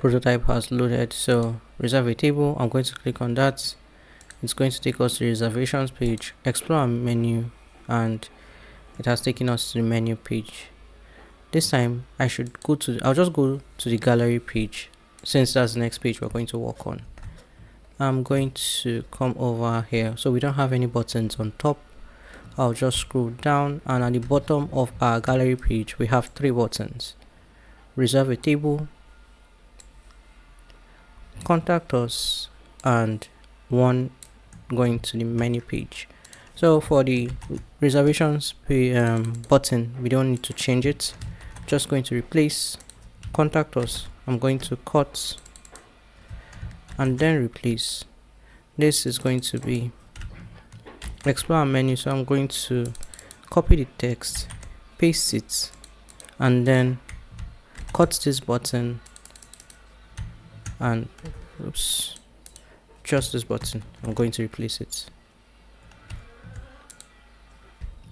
prototype has loaded. So reserve a table, I'm going to click on that. It's going to take us to the reservations page, explore a menu, and it has taken us to the menu page. This time I'll just go to the gallery page, since that's the next page we're going to work on. I'm going to come over here. So we don't have any buttons on top. I'll just scroll down, and at the bottom of our gallery page we have 3 buttons: reserve a table, contact us, and one going to the menu page. So for the reservations button, we don't need to change it. Just going to replace contact us. I'm going to cut and then replace. This is going to be explore menu, so I'm going to copy the text, paste it, and then cut this button and just this button. I'm going to replace it.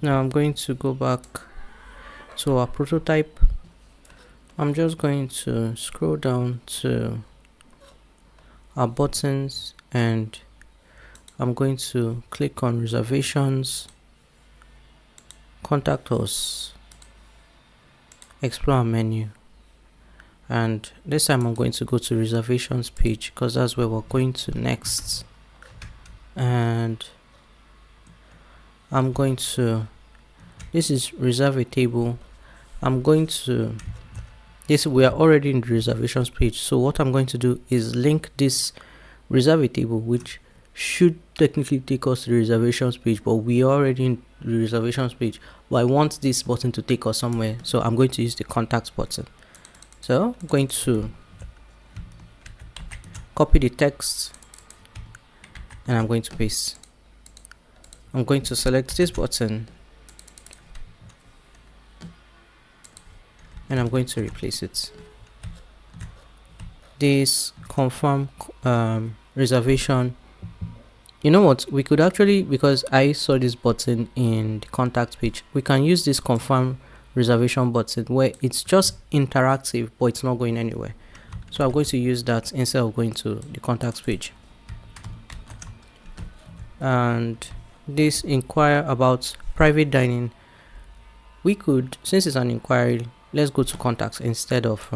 Now I'm going to go back to our prototype. I'm just going to scroll down to our buttons and I'm going to click on reservations, contact us, explore menu, and this time I'm going to go to reservations page because that's where we're going to next. And I'm going to, this is reserve a table. We are already in the reservations page, so what I'm going to do is link this reserve a table, which should technically take us to the reservations page, but we are already in the reservations page, but I want this button to take us somewhere, so I'm going to use the contacts button. So I'm going to copy the text and I'm going to paste. I'm going to select this button and I'm going to replace it. This confirm reservation. You know what, we could actually, because I saw this button in the contact page, we can use this confirm reservation button where it's just interactive but it's not going anywhere. So I'm going to use that instead of going to the contacts page. And this inquire about private dining, we could, since it's an inquiry, let's go to contacts instead of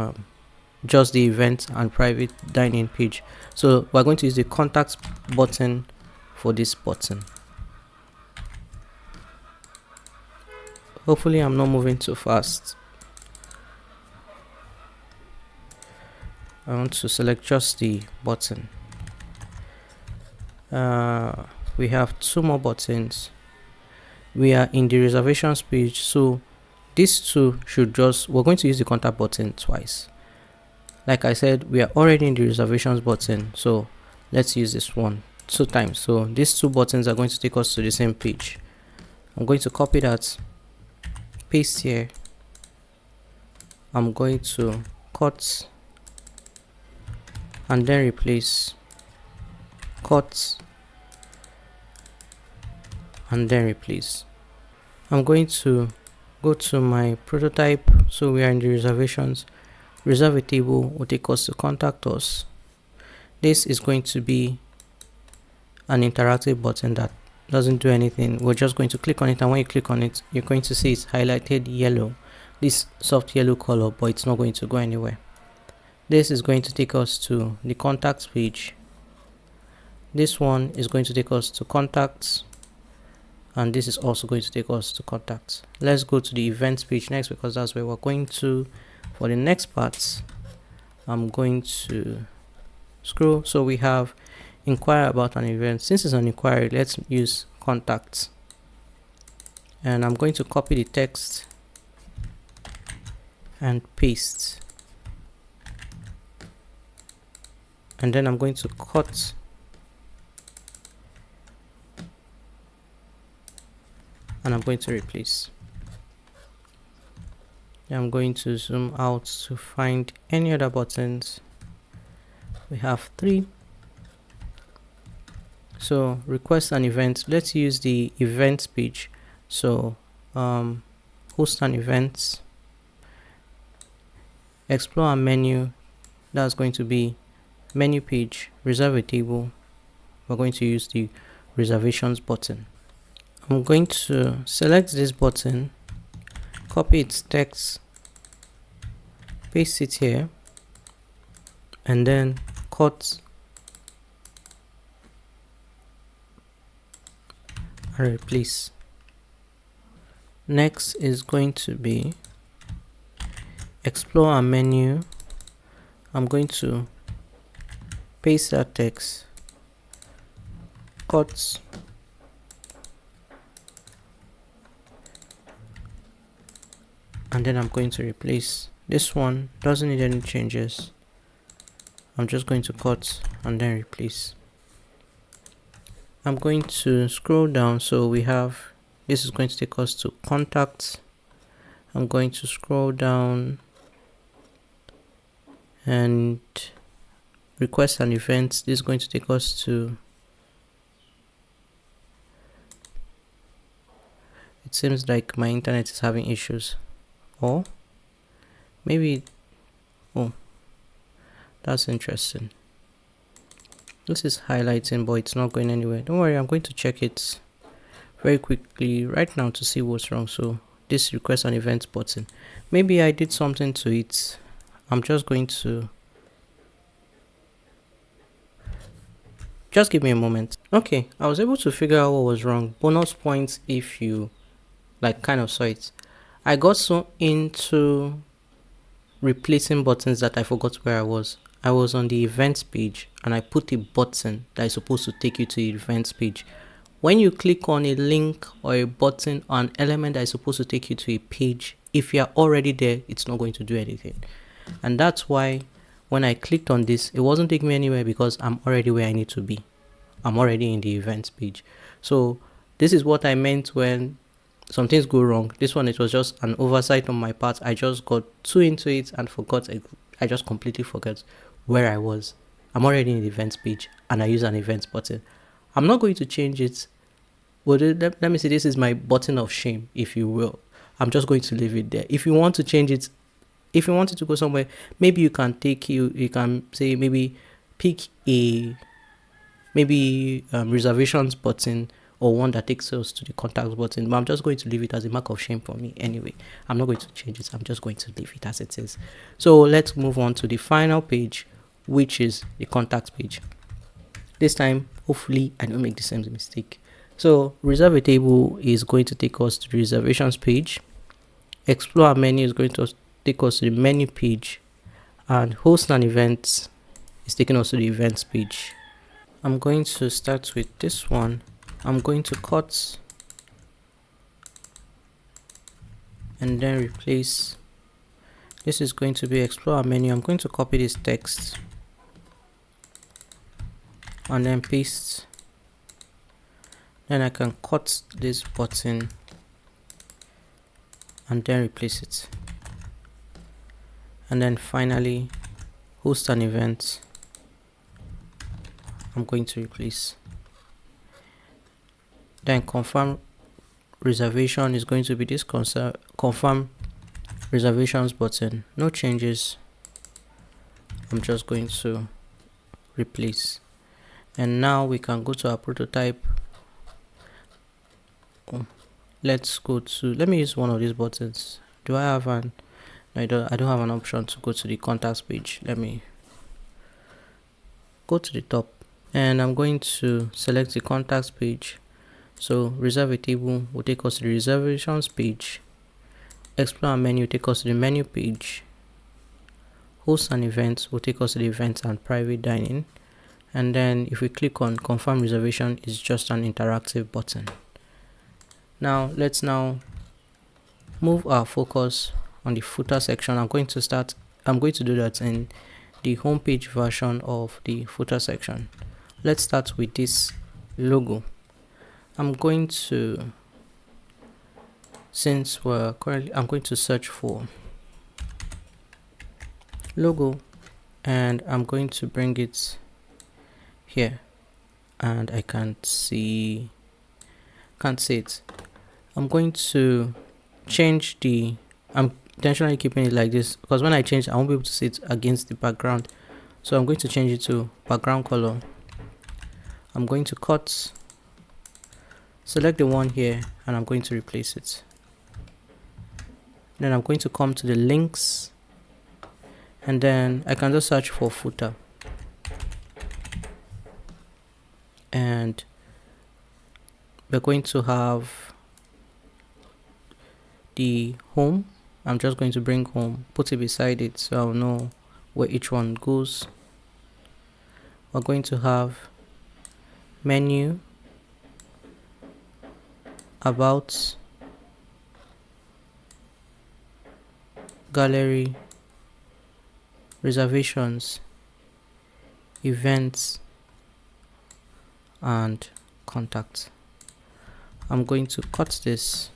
just the event and private dining page. So we're going to use the contacts button for this button. Hopefully I'm not moving too fast. I want to select just the button. We have 2 more buttons. We are in the reservations page, so these 2 should just, we're going to use the contact button twice. Like I said, we are already in the reservations button, so let's use this one 2 times. So these 2 buttons are going to take us to the same page. I'm going to copy that, paste here. I'm going to cut and then replace, cut and then replace. I'm going to go to my prototype. So we are in the reservations. Reserve a table will take us to contact us. This is going to be an interactive button that doesn't do anything. We're just going to click on it, and when you click on it, you're going to see it's highlighted yellow, this soft yellow color, but it's not going to go anywhere. This is going to take us to the contacts page. This one is going to take us to contacts, and this is also going to take us to contacts. Let's go to the events page next, because that's where we're going to. For the next parts, I'm going to scroll. So we have inquire about an event. Since it's an inquiry, let's use contacts, and I'm going to copy the text and paste, and then I'm going to cut and I'm going to replace. I'm going to zoom out to find any other buttons. We have 3. So request an event. Let's use the events page. So host an event, explore a menu. That's going to be menu page, reserve a table. We're going to use the reservations button. I'm going to select this button, copy its text, paste it here, and then cut and replace. Next is going to be explore a menu. I'm going to paste that text, cut and then I'm going to replace. This one doesn't need any changes. I'm just going to cut and then replace. I'm going to scroll down. So we have, this is going to take us to contacts. I'm going to scroll down and request an event. This is going to take us to, it seems like my internet is having issues, or maybe, oh, that's interesting. This is highlighting, but it's not going anywhere. Don't worry, I'm going to check it very quickly right now to see what's wrong. So this request an event button, maybe I did something to it. I'm just going to, just give me a moment. Okay, I was able to figure out what was wrong. Bonus points if you like kind of saw it. I got so into replacing buttons that I forgot where I was. I was on the events page and I put a button that is supposed to take you to the events page. When you click on a link or a button or an element that is supposed to take you to a page, if you're already there, it's not going to do anything. And that's why when I clicked on this, it wasn't taking me anywhere, because I'm already where I need to be. I'm already in the events page. So this is what I meant when some things go wrong. This one, it was just an oversight on my part. I just got too into it and forgot. I just completely forgot where I was. I'm already in the events page and I use an events button. I'm not going to change it. But let me say, this is my button of shame, if you will. I'm just going to leave it there. If you want to change it, if you want it to go somewhere, maybe you can you can say, maybe pick a reservations button, or one that takes us to the contacts button. But I'm just going to leave it as a mark of shame for me anyway. I'm not going to change it. I'm just going to leave it as it is. So let's move on to the final page, which is the contacts page. This time, hopefully I don't make the same mistake. So reserve a table is going to take us to the reservations page. Explore a menu is going to take us to the menu page, and host an event is taking us to the events page. I'm going to start with this one. I'm going to cut and then replace. This is going to be explore a menu. I'm going to copy this text and then paste. Then I can cut this button and then replace it. And then finally, host an event, I'm going to replace. Then confirm reservation is going to be this confirm reservations button. No changes. I'm just going to replace. And now we can go to our prototype. Let's go to, let me use one of these buttons. Do I have an, no, I don't have an option to go to the contacts page. Let me go to the top, and I'm going to select the contacts page. So reserve a table will take us to the reservations page. Explore a menu will take us to the menu page. Host an event will take us to the events and private dining. And then if we click on confirm reservation, it's just an interactive button. Now let's move our focus on the footer section. I'm going to do that in the homepage version of the footer section. Let's start with this logo. I'm going to search for logo, and I'm going to bring it here, and I can't see it. I'm going to change I'm intentionally keeping it like this because when I change, I won't be able to see it against the background. So I'm going to change it to background color. I'm going to cut, select the one here, and I'm going to replace it. Then I'm going to come to the links, and then I can just search for footer, and we're going to have the home. I'm just going to bring home, put it beside it so I'll know where each one goes. We're going to have menu, about, gallery, reservations, events, and contact. I'm going to cut this,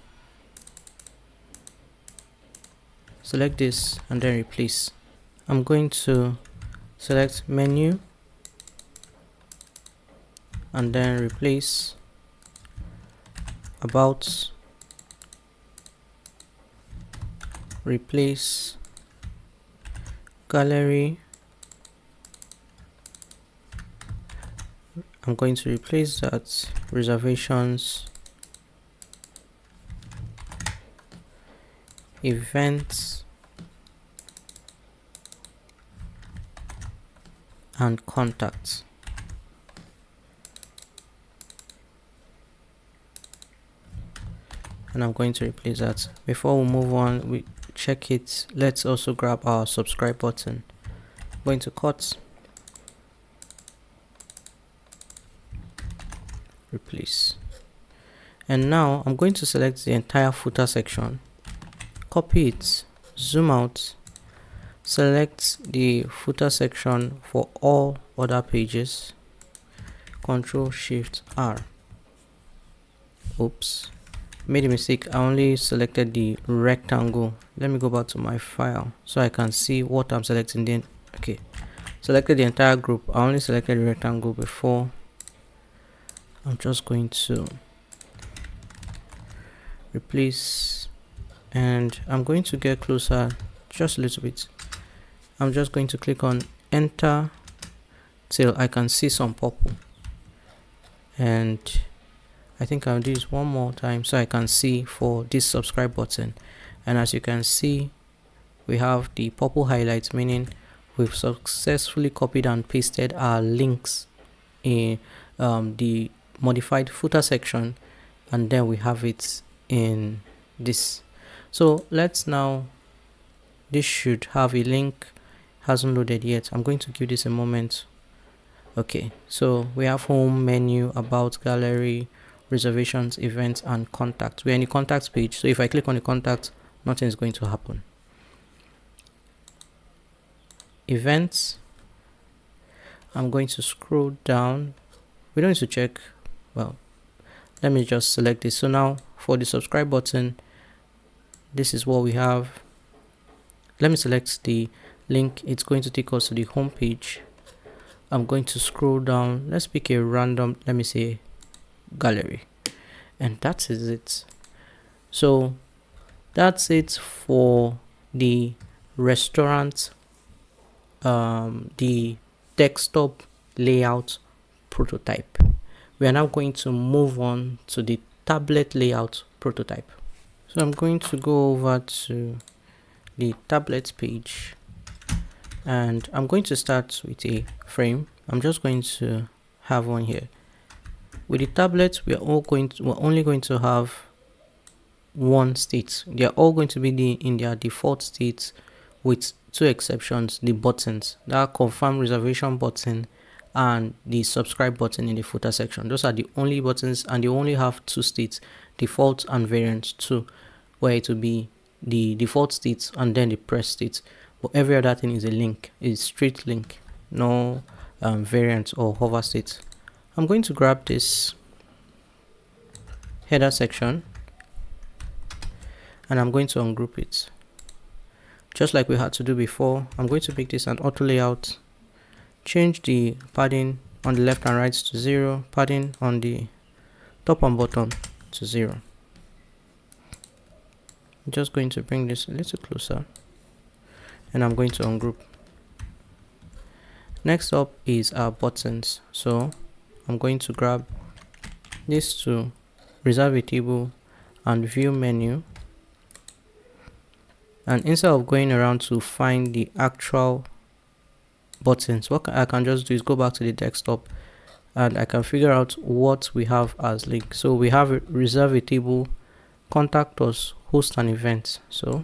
select this, and then replace. I'm going to select menu and then replace about, replace gallery. I'm going to replace that, reservations, events, and contacts. And I'm going to replace that. Before we move on, we check it. Let's also grab our subscribe button. I'm going to cut, replace. And now I'm going to select the entire footer section, copy it, zoom out, select the footer section for all other pages, Ctrl+Shift+R. Oops, made a mistake. I only selected the rectangle. Let me go back to my file so I can see what I'm selecting. Then okay, selected the entire group. I only selected the rectangle before. I'm just going to replace, and I'm going to get closer just a little bit. I'm just going to click on enter till I can see some purple, and I think I'll do this one more time so I can see for this subscribe button. And as you can see, we have the purple highlights, meaning we've successfully copied and pasted our links in the modified footer section, and then we have it in this. So let's now, this should have a link, hasn't loaded yet. I'm going to give this a moment. Okay, so we have home, menu, about, gallery, reservations, events, and contacts. We're in the contacts page, so if I click on the contact, nothing is going to happen. Events, I'm going to scroll down. We don't need to check. Well, let me just select this. So now for the subscribe button, this is what we have. Let me select the link. It's going to take us to the home page. I'm going to scroll down. Let's pick a random, let me say gallery, and that is it. So that's it for the restaurant, the desktop layout prototype. We are now going to move on to the tablet layout prototype. So I'm going to go over to the tablet page, and I'm going to start with a frame. I'm just going to have one here. With the tablet, we're only going to have one state. They're all going to be in their default states, with two exceptions: the buttons, that confirm reservation button and the subscribe button in the footer section. Those are the only buttons, and they only have two states, default and variant 2, where it will be the default state and then the press state. But every other thing is a link, is straight link, no variant or hover state. I'm going to grab this header section and I'm going to ungroup it, just like we had to do before. I'm going to make this an auto layout, change the padding on the left and right to 0, padding on the top and bottom to 0. I'm just going to bring this a little closer and I'm going to ungroup. Next up is our buttons. So I'm going to grab this to reserve a table and view menu, and instead of going around to find the actual buttons, what I can just do is go back to the desktop and I can figure out what we have as link. So we have reserve a table, contact us, host an event. So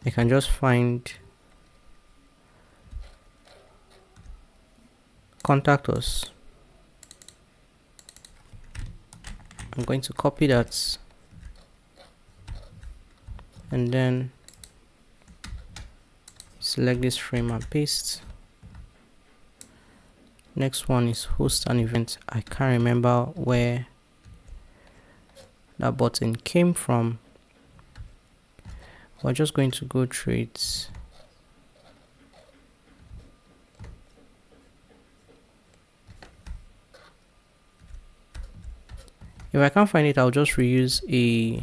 I can just find contact us. I'm going to copy that and then select this frame and paste. Next one is host an event. I can't remember where that button came from. We're just going to go through it. If I can't find it, I'll just reuse a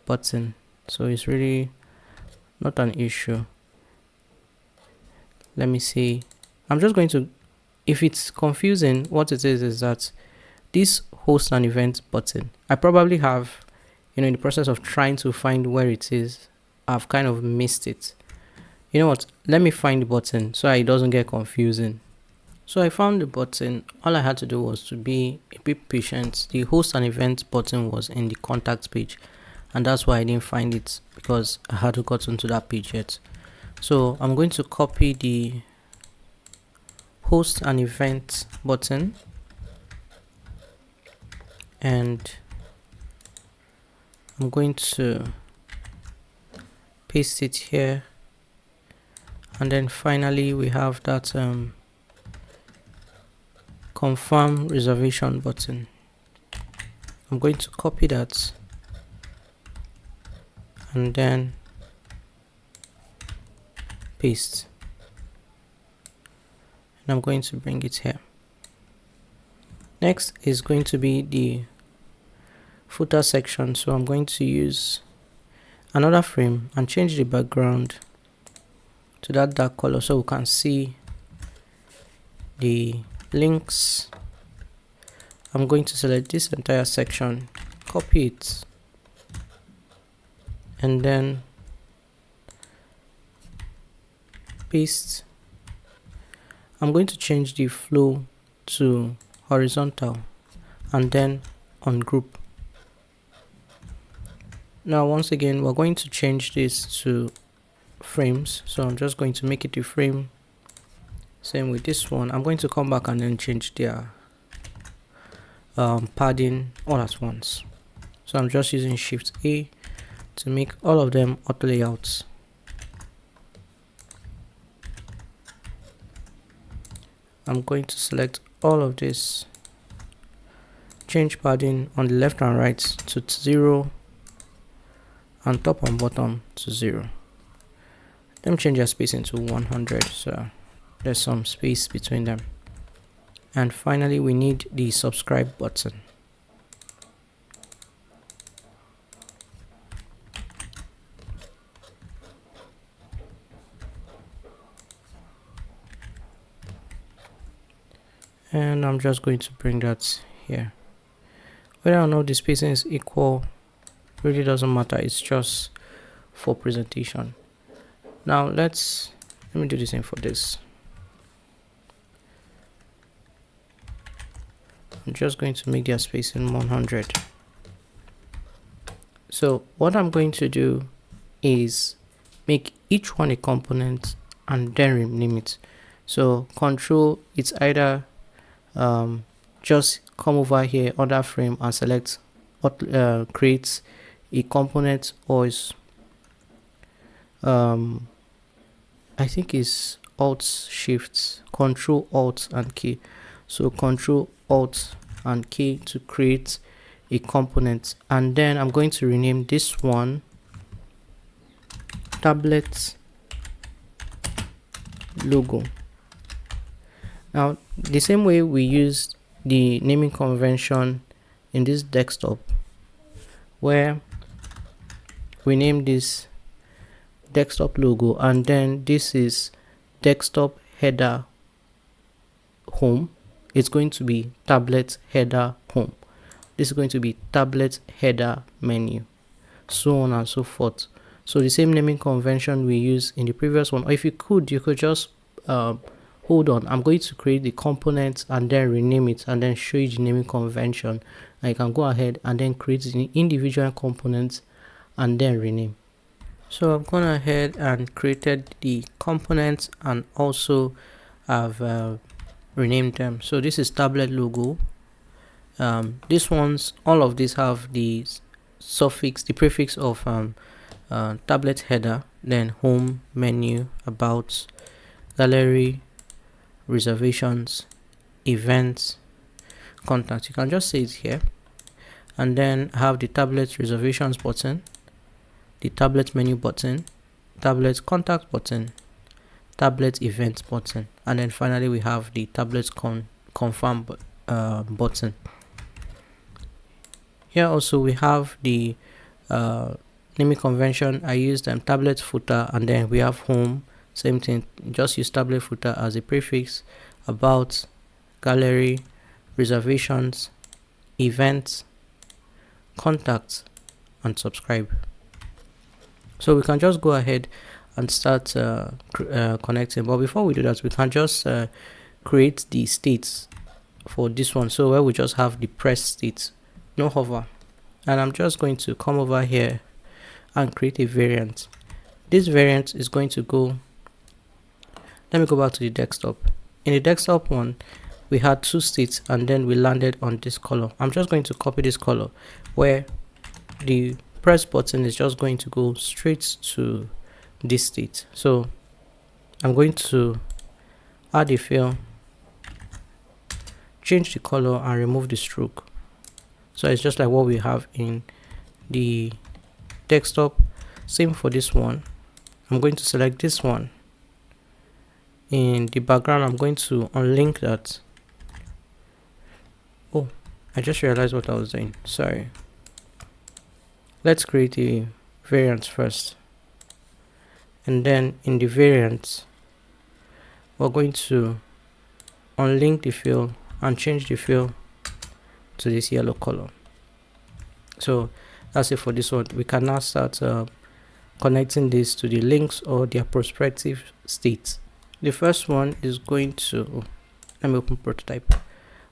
button. So it's really not an issue. Let me see. I'm just going to, if it's confusing, what it is that this host an event button, I probably have, in the process of trying to find where it is, I've kind of missed it. You know what? Let me find the button so it doesn't get confusing. So I found the button. All I had to do was to be a bit patient. The host an event button was in the contact page, and that's why I didn't find it, because I hadn't gotten to that page yet. So I'm going to copy the host an event button and I'm going to paste it here, and then finally we have that confirm reservation button. I'm going to copy that and then paste, and I'm going to bring it here. Next is going to be the footer section. So I'm going to use another frame and change the background to that dark color so we can see the links. I'm going to select this entire section, copy it, and then paste. I'm going to change the flow to horizontal and then ungroup. Now once again we're going to change this to frames, so I'm just going to make it a frame. Same with this one. I'm going to come back and then change their padding all at once. So I'm just using Shift A to make all of them auto layouts. I'm going to select all of this, change padding on the left and right to 0, and top and bottom to 0. Let me change their spacing to 100, so there's some space between them. And finally, we need the subscribe button. And I'm just going to bring that here. Whether or not the spacing is equal really doesn't matter, it's just for presentation. Now let me do the same for this. I'm just going to make their spacing 100. So what I'm going to do is make each one a component and then rename it. So control, it's either just come over here under frame and select what creates a component, or is I think is Alt Shift, Control Alt and K. So Control Alt and K to create a component, and then I'm going to rename this one tablet logo. Now the same way we used the naming convention in this desktop, where we name this desktop logo, and then this is desktop header home, it's going to be tablet header home, this is going to be tablet header menu, so on and so forth. So the same naming convention we used in the previous one, or if you could just hold on, I'm going to create the component and then rename it and then show you the naming convention, and you can go ahead and then create the individual components and then rename. So I've gone ahead and created the components and also have renamed them. So this is tablet logo. This ones, all of these have the suffix, the prefix of tablet header, then home, menu, about, gallery, reservations, events, contact. You can just say it here, and then have the tablet reservations button, the tablet menu button, tablet contact button, tablet event button, and then finally we have the tablet confirm button. Here also we have the naming convention. I used tablet footer, and then we have home, same thing, just use tablet footer as a prefix, about, gallery, reservations, events, contacts, and subscribe. So we can just go ahead and start connecting, but before we do that, we can just create the states for this one. So where we just have the press state, no hover, and I'm just going to come over here and create a variant. This variant is going to go, let me go back to the desktop. In the desktop one, we had two states and then we landed on this color. I'm just going to copy this color where the press button is just going to go straight to this state. So I'm going to add a fill, change the color, and remove the stroke. So it's just like what we have in the desktop. Same for this one. I'm going to select this one. In the background, I'm going to unlink that. Oh, I just realized what I was doing, sorry. Let's create a variant first, and then in the variant we're going to unlink the fill and change the fill to this yellow color. So that's it for this one. We can now start connecting this to the links or their prospective states. The first one is going to, let me open prototype.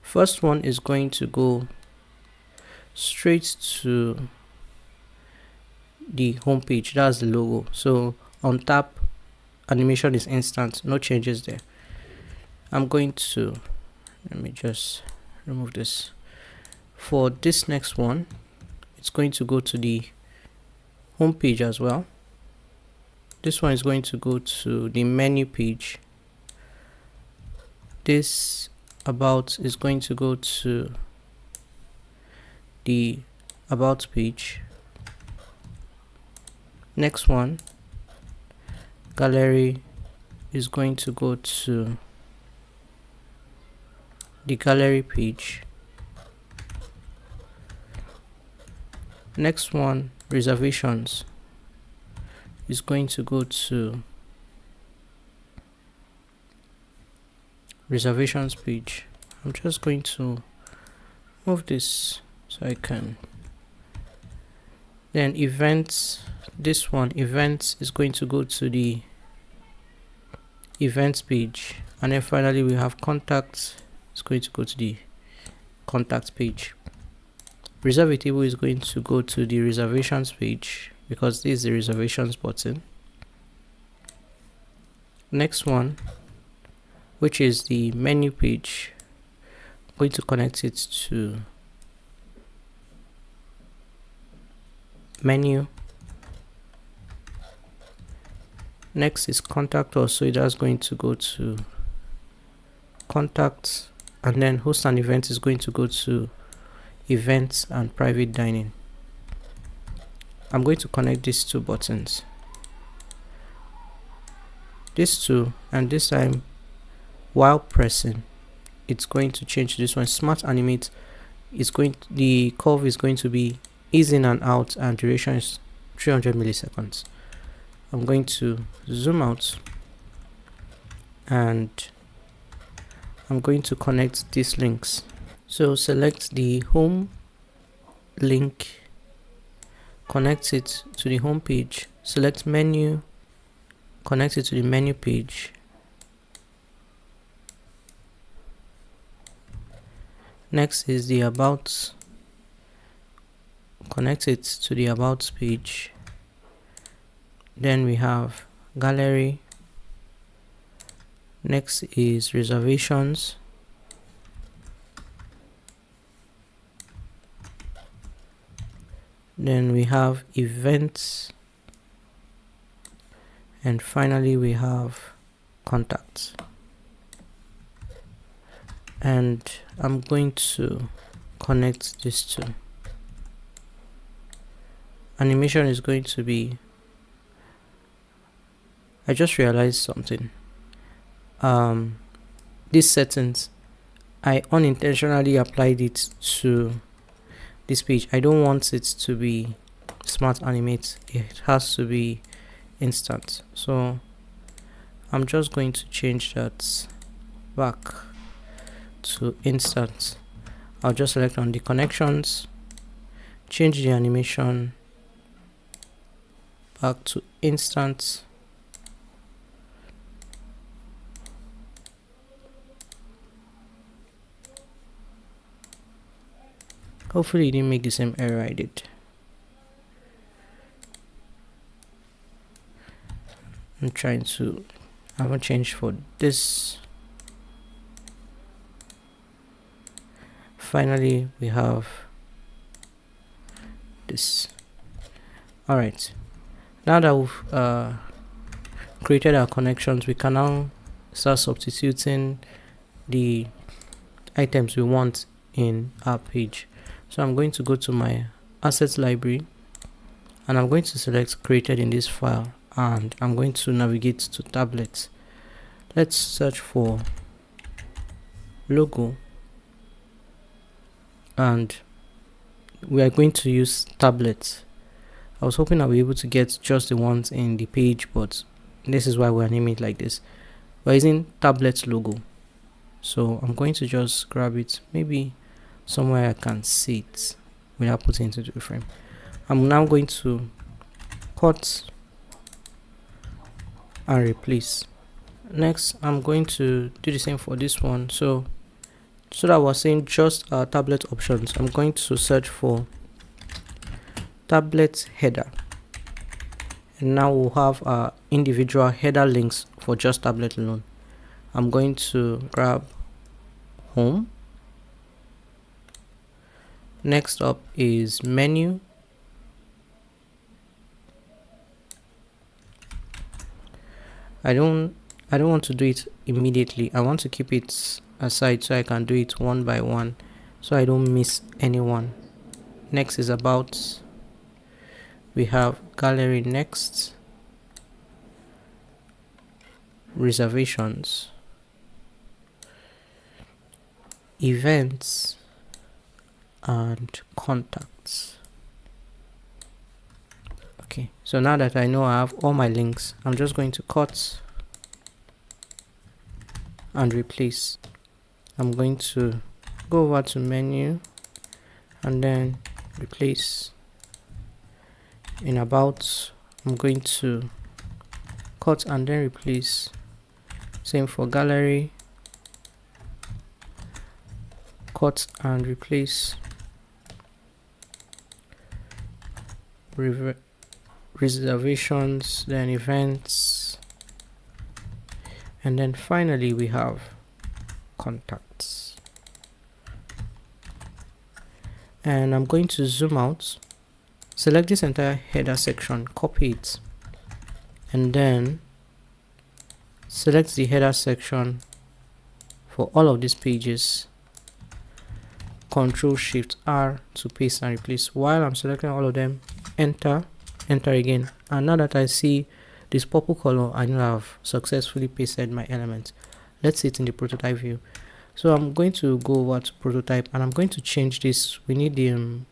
First one is going to go straight to the home page, that's the logo. So on tap, animation is instant, no changes there. I'm going to, let me just remove this. For this next one, it's going to go to the home page as well. This one is going to go to the menu page. This about is going to go to the about page. Next one, gallery, is going to go to the gallery page. Next one, reservations, is going to go to reservations page. I'm just going to move this so I can. Then events, this one, events, is going to go to the events page. And then finally we have contacts, it's going to go to the contacts page. Reserve a table is going to go to the reservations page because this is the reservations button. Next one, which is the menu page, I'm going to connect it to menu. Next is contact us, so that's going to go to contacts, and then host and event is going to go to events and private dining. I'm going to connect these two buttons, these two, and this time while pressing it's going to change this one. Smart animate is going to, the curve is going to be ease in and out, and duration is 300 milliseconds. I'm going to zoom out and I'm going to connect these links. So select the home link, connect it to the home page, select menu, connect it to the menu page. Next is the about, connect it to the about page. Then we have gallery. Next is reservations. Then we have events, and finally we have contacts. And I'm going to connect these two. Animation is going to be, I just realized something. These settings, I unintentionally applied it to this page. I don't want it to be smart animate, it has to be instant. So I'm just going to change that back to instant. I'll just select on the connections, change the animation back to instant. Hopefully it didn't make the same error I did. I'm trying to, I haven't changed for this. Finally we have this. Alright, now that we've created our connections, we can now start substituting the items we want in our page. So I'm going to go to my assets library and I'm going to select created in this file, and I'm going to navigate to tablets. Let's search for logo, and we are going to use tablets. I was hoping I'll be able to get just the ones in the page, but this is why we're naming it like this. We're using tablet logo, so I'm going to just grab it maybe somewhere I can see it without putting it into the frame. I'm now going to cut and replace. Next I'm going to do the same for this one. So that we're saying just tablet options, I'm going to search for tablet header, and now we'll have individual header links for just tablet alone. I'm going to grab home. Next up is menu. I don't want to do it immediately. I want to keep it aside so I can do it one by one so I don't miss anyone. Next is about. we have gallery next, reservations, events, and contacts. Okay, so now that I know I have all my links, I'm just going to cut and replace. I'm going to go over to menu and then replace. In about, I'm going to cut and then replace. Same for gallery, cut and replace. Reservations, then events, and then finally we have contacts. And I'm going to zoom out, select this entire header section, copy it, and then select the header section for all of these pages, Ctrl Shift R to paste and replace. While I'm selecting all of them, enter again, and now that I see this purple color, I know I've successfully pasted my element. Let's see it in the prototype view. So I'm going to go over to prototype and I'm going to change this. We need the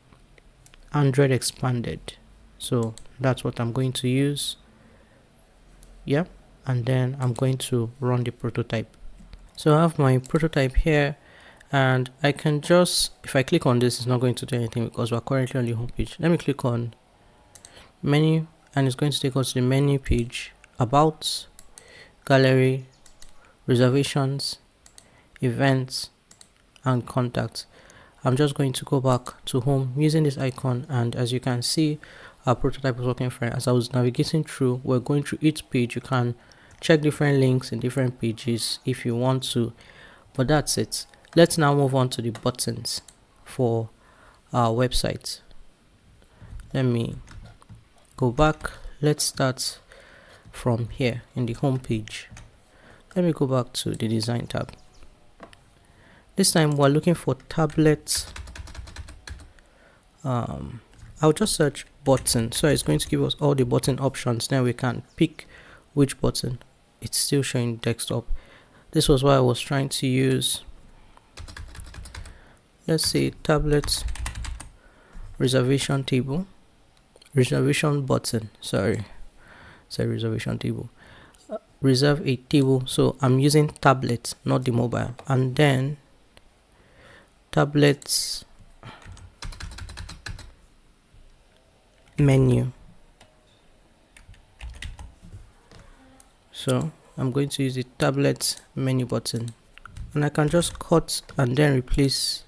Android expanded, so that's what I'm going to use. Yeah, and then I'm going to run the prototype. So I have my prototype here, and I can just, if I click on this, it's not going to do anything because we're currently on the home page. Let me click on menu and it's going to take us to the menu page, about, gallery, reservations, events, and contacts. I'm just going to go back to home using this icon, and as you can see, our prototype is working fine. As I was navigating through, we're going through each page. You can check different links in different pages if you want to, but that's it. Let's now move on to the buttons for our website. Let me go back. Let's start from here in the home page. Let me go back to the design tab. This time we're looking for tablet. I'll just search button, so it's going to give us all the button options. Then we can pick which button. It's still showing desktop. This was what I was trying to use. Let's say tablet reservation table, reservation button, reservation table, reserve a table. So I'm using tablet, not the mobile, and then tablets menu. So I'm going to use the tablet menu button, and I can just cut and then replace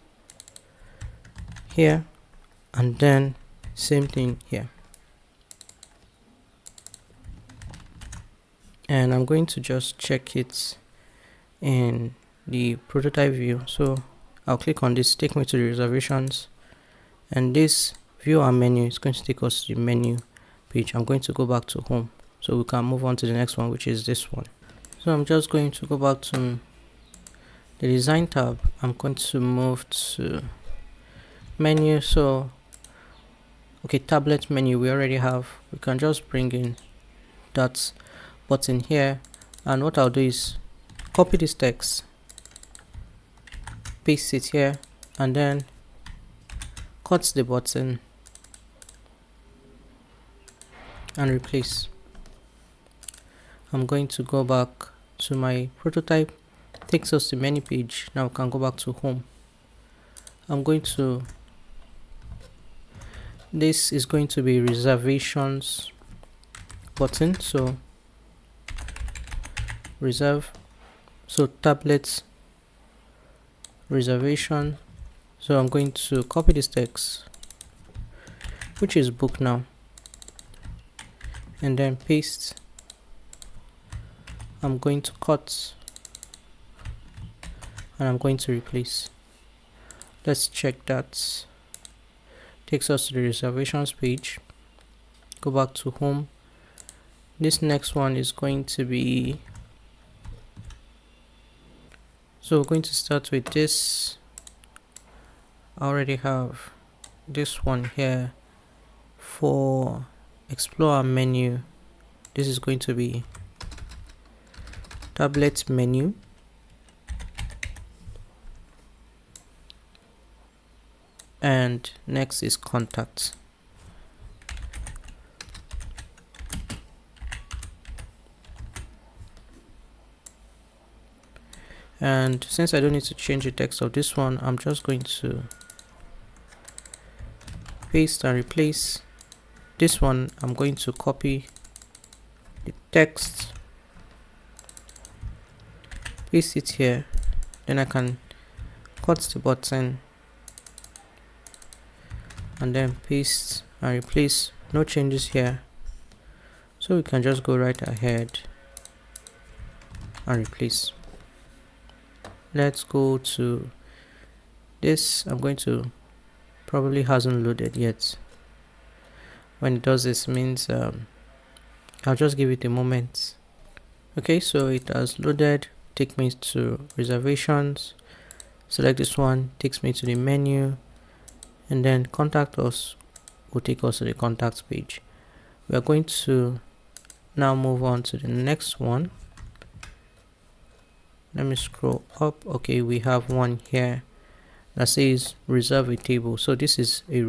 here, and then same thing here. And I'm going to just check it in the prototype view. So I'll click on this, take me to the reservations, and this view our menu is going to take us to the menu page. I'm going to go back to home so we can move on to the next one, which is this one. So I'm just going to go back to the design tab. I'm going to move to menu. So okay, tablet menu we already have. We can just bring in that button here, and what I'll do is copy this text, paste it here, and then cut the button and replace. I'm going to go back to my prototype, takes us to menu page. Now we can go back to home. I'm going to, this is going to be reservations button. So reserve, so tablets reservation. So I'm going to copy this text, which is book now, and then paste. I'm going to cut and I'm going to replace. Let's check that. Takes us to the reservations page. Go back to home. This next one is going to be, so we're going to start with this. I already have this one here for explore our menu. This is going to be tablet menu. And next is contacts. And since I don't need to change the text of this one, I'm just going to paste and replace. This one, I'm going to copy the text, paste it here, then I can cut the button and then paste and replace. No changes here, so we can just go right ahead and replace. Let's go to this. I'm going to, probably hasn't loaded yet. When it does this means I'll just give it a moment. Okay, so it has loaded. Take me to reservations, select this one, takes me to the menu, and then contact us will take us to the contacts page. We are going to now move on to the next one. Let me scroll up. Okay, we have one here that says reserve a table. So this is a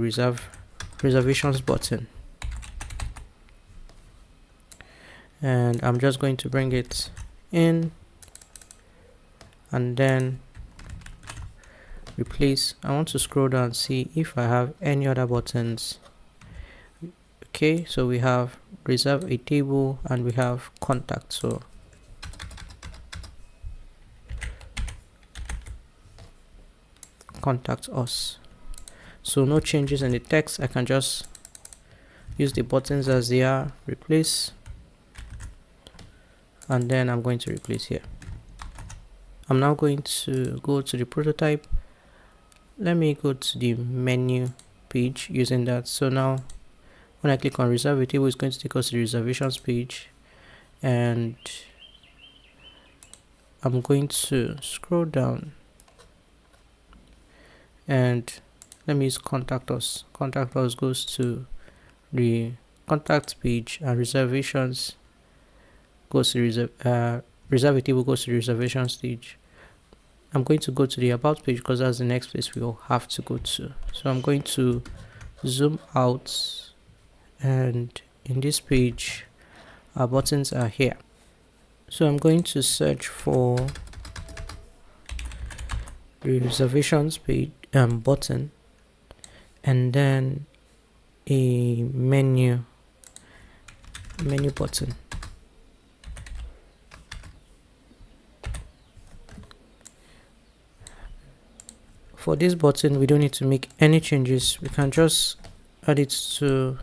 reservations button, and I'm just going to bring it in and then replace. I want to scroll down and see if I have any other buttons. Okay, so we have reserve a table and we have contact. So contact us. So no changes in the text. I can just use the buttons as they are, replace, and then I'm going to replace here. I'm now going to go to the prototype. Let me go to the menu page using that. So now when I click on reserve a table, it's going to take us to the reservations page, and I'm going to scroll down and let me use contact us. Contact us goes to the contacts page, and reservations goes to reserve a table goes to the reservation stage. I'm going to go to the about page because that's the next place we will have to go to. So I'm going to zoom out, and in this page our buttons are here. So I'm going to search for the reservations page button, and then a menu button. For this button, we don't need to make any changes. We can just add it to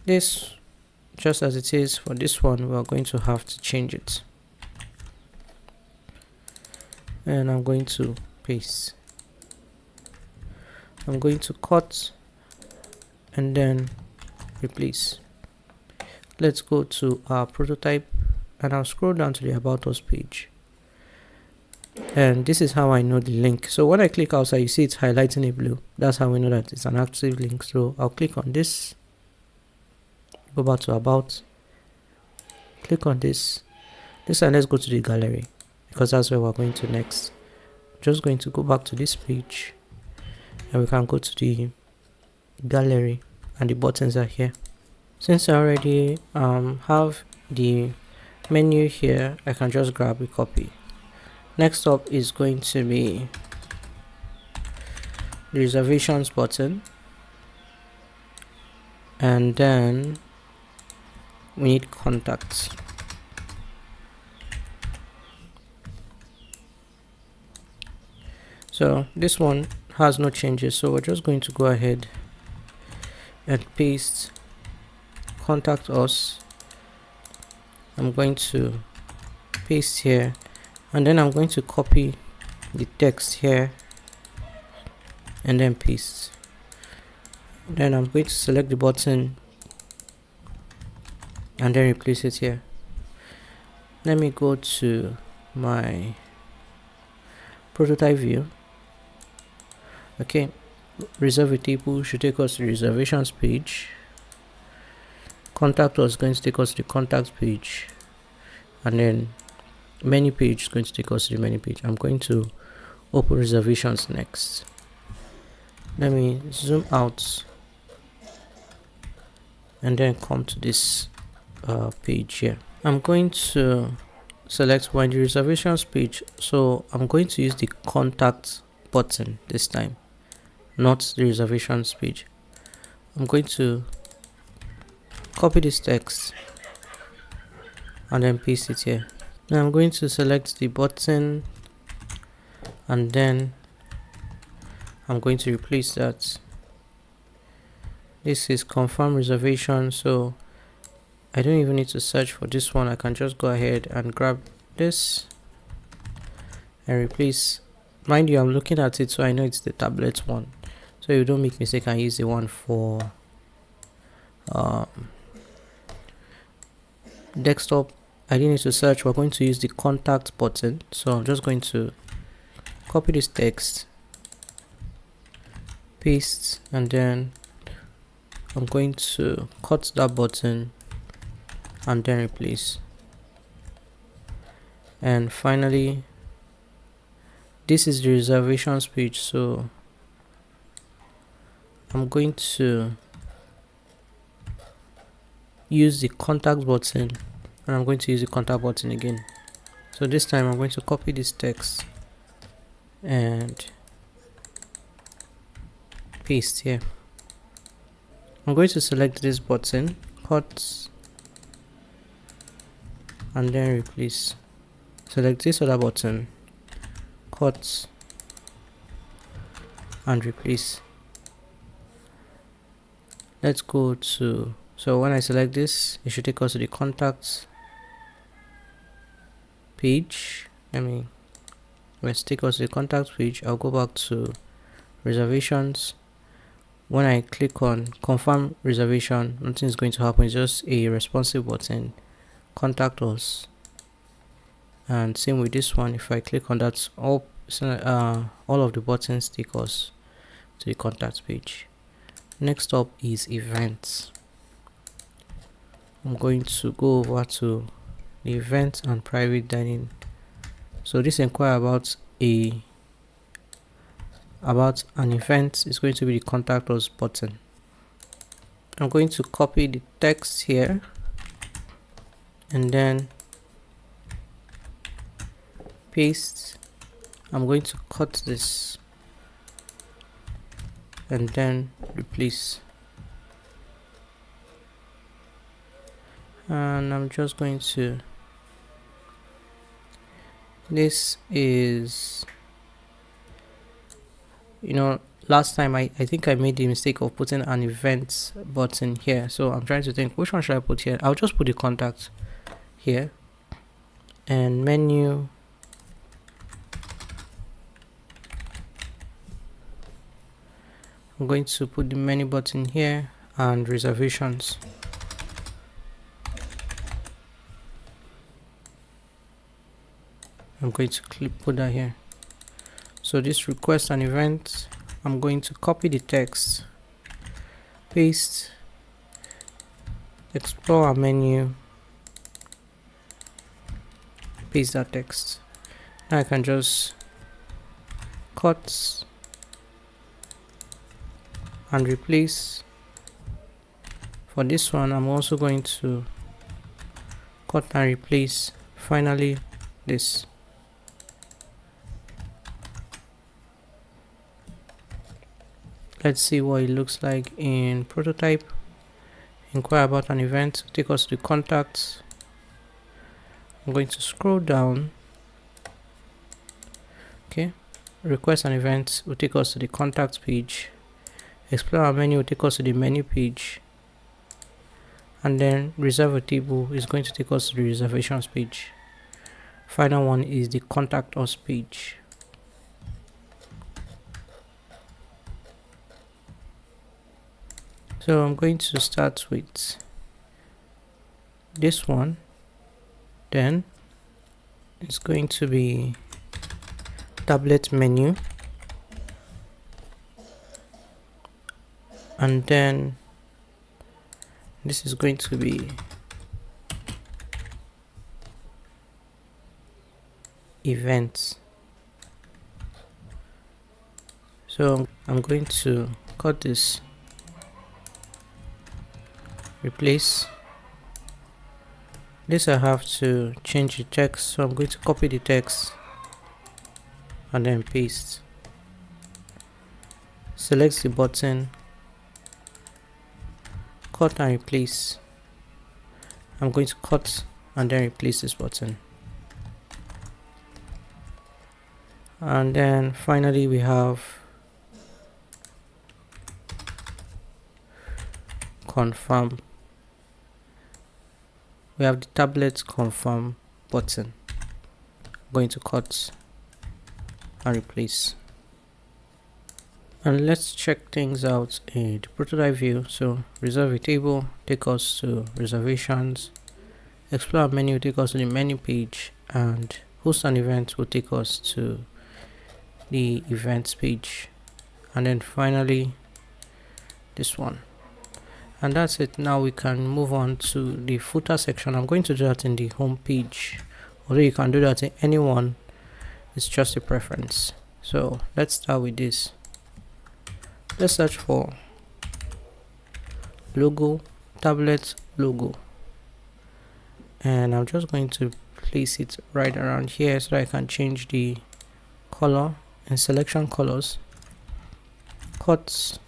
this just as it is. For this one, we are going to have to change it, and I'm going to paste. I'm going to cut and then replace. Let's go to our prototype, and I'll scroll down to the about us page. And this is how I know the link. So when I click outside, you see it's highlighting in blue. That's how we know that it's an active link. So I'll click on this, go back to about, click on this, and let's go to the gallery because that's where we're going to next. Just going to go back to this page, and we can go to the gallery, and the buttons are here. Since I already have the menu here, I can just grab a copy. Next up is going to be the reservations button, and then we need contacts. So this one has no changes, so we're just going to go ahead and paste contact us. I'm going to paste here, and then I'm going to copy the text here and then paste. Then I'm going to select the button and then replace it here. Let me go to my prototype view. Okay, reserve a table should take us to the reservations page. contact us is going to take us to the contact page, and then menu page is going to take us to the menu page. I'm going to open reservations next. Let me zoom out and then come to this page here. I'm going to select when the reservations page, so I'm going to use the contact button this time, not the reservations page. I'm going to copy this text and then paste it here. Now I'm going to select the button and then I'm going to replace that. This is confirm reservation, so I don't even need to search for this one. I can just go ahead and grab this and replace. Mind you, I'm looking at it, so I know it's the tablet one, so you don't make mistake and use the one for desktop. I didn't need to search. We're going to use the contact button, so I'm just going to copy this text, paste, and then I'm going to cut that button and then replace. And finally, this is the reservations page, so I'm going to use the contact button, and I'm going to use the contact button again. So this time I'm going to copy this text and paste here. I'm going to select this button, cut, and then replace. Select this other button, cut, and replace. Let's go to, so when I select this, it should take us to the contacts page. Let's take us to the contacts page. I'll go back to reservations. When I click on confirm reservation, nothing is going to happen. It's just a responsive button, contact us. And same with this one. If I click on that, all of the buttons take us to the contact page. Next up is events. I'm going to go over to the events and private dining. So this inquire about an event is going to be the contact us button. I'm going to copy the text here and then paste. I'm going to cut this and then replace, and I'm just going to, this is, last time I think I made the mistake of putting an event button here, so I'm trying to think which one should I put here. I'll just put the contact here, and menu, I'm going to put the menu button here, and reservations. I'm going to put that here. So this request an event, I'm going to copy the text, paste, explore our menu, paste that text. Now I can just cut and replace. For this one, I'm also going to cut and replace. Finally, this. Let's see what it looks like in prototype. Inquire about an event, take us to the contacts. I'm going to scroll down. Okay, request an event will take us to the contacts page. Explore our menu will take us to the menu page, and then reserve a table is going to take us to the reservations page. Final one is the contact us page. So I'm going to start with this one, then it's going to be tablet menu, and then This is going to be events. So I'm going to cut this, replace this. I have to change the text, so I'm going to copy the text and then paste. Select the button, cut and replace. I'm going to cut and then replace this button. And then finally we have confirm. We have the tablet confirm button. I'm going to cut and replace. And let's check things out in the prototype view. So reserve a table, take us to reservations. Explore menu, take us to the menu page, and host an event will take us to the events page. And then finally this one. And that's it. Now we can move on to the footer section. I'm going to do that in the home page, although you can do that in any one. It's just a preference. So let's start with this. Let's search for logo, tablet logo, and I'm just going to place it right around here so I can change the color and selection colors, cut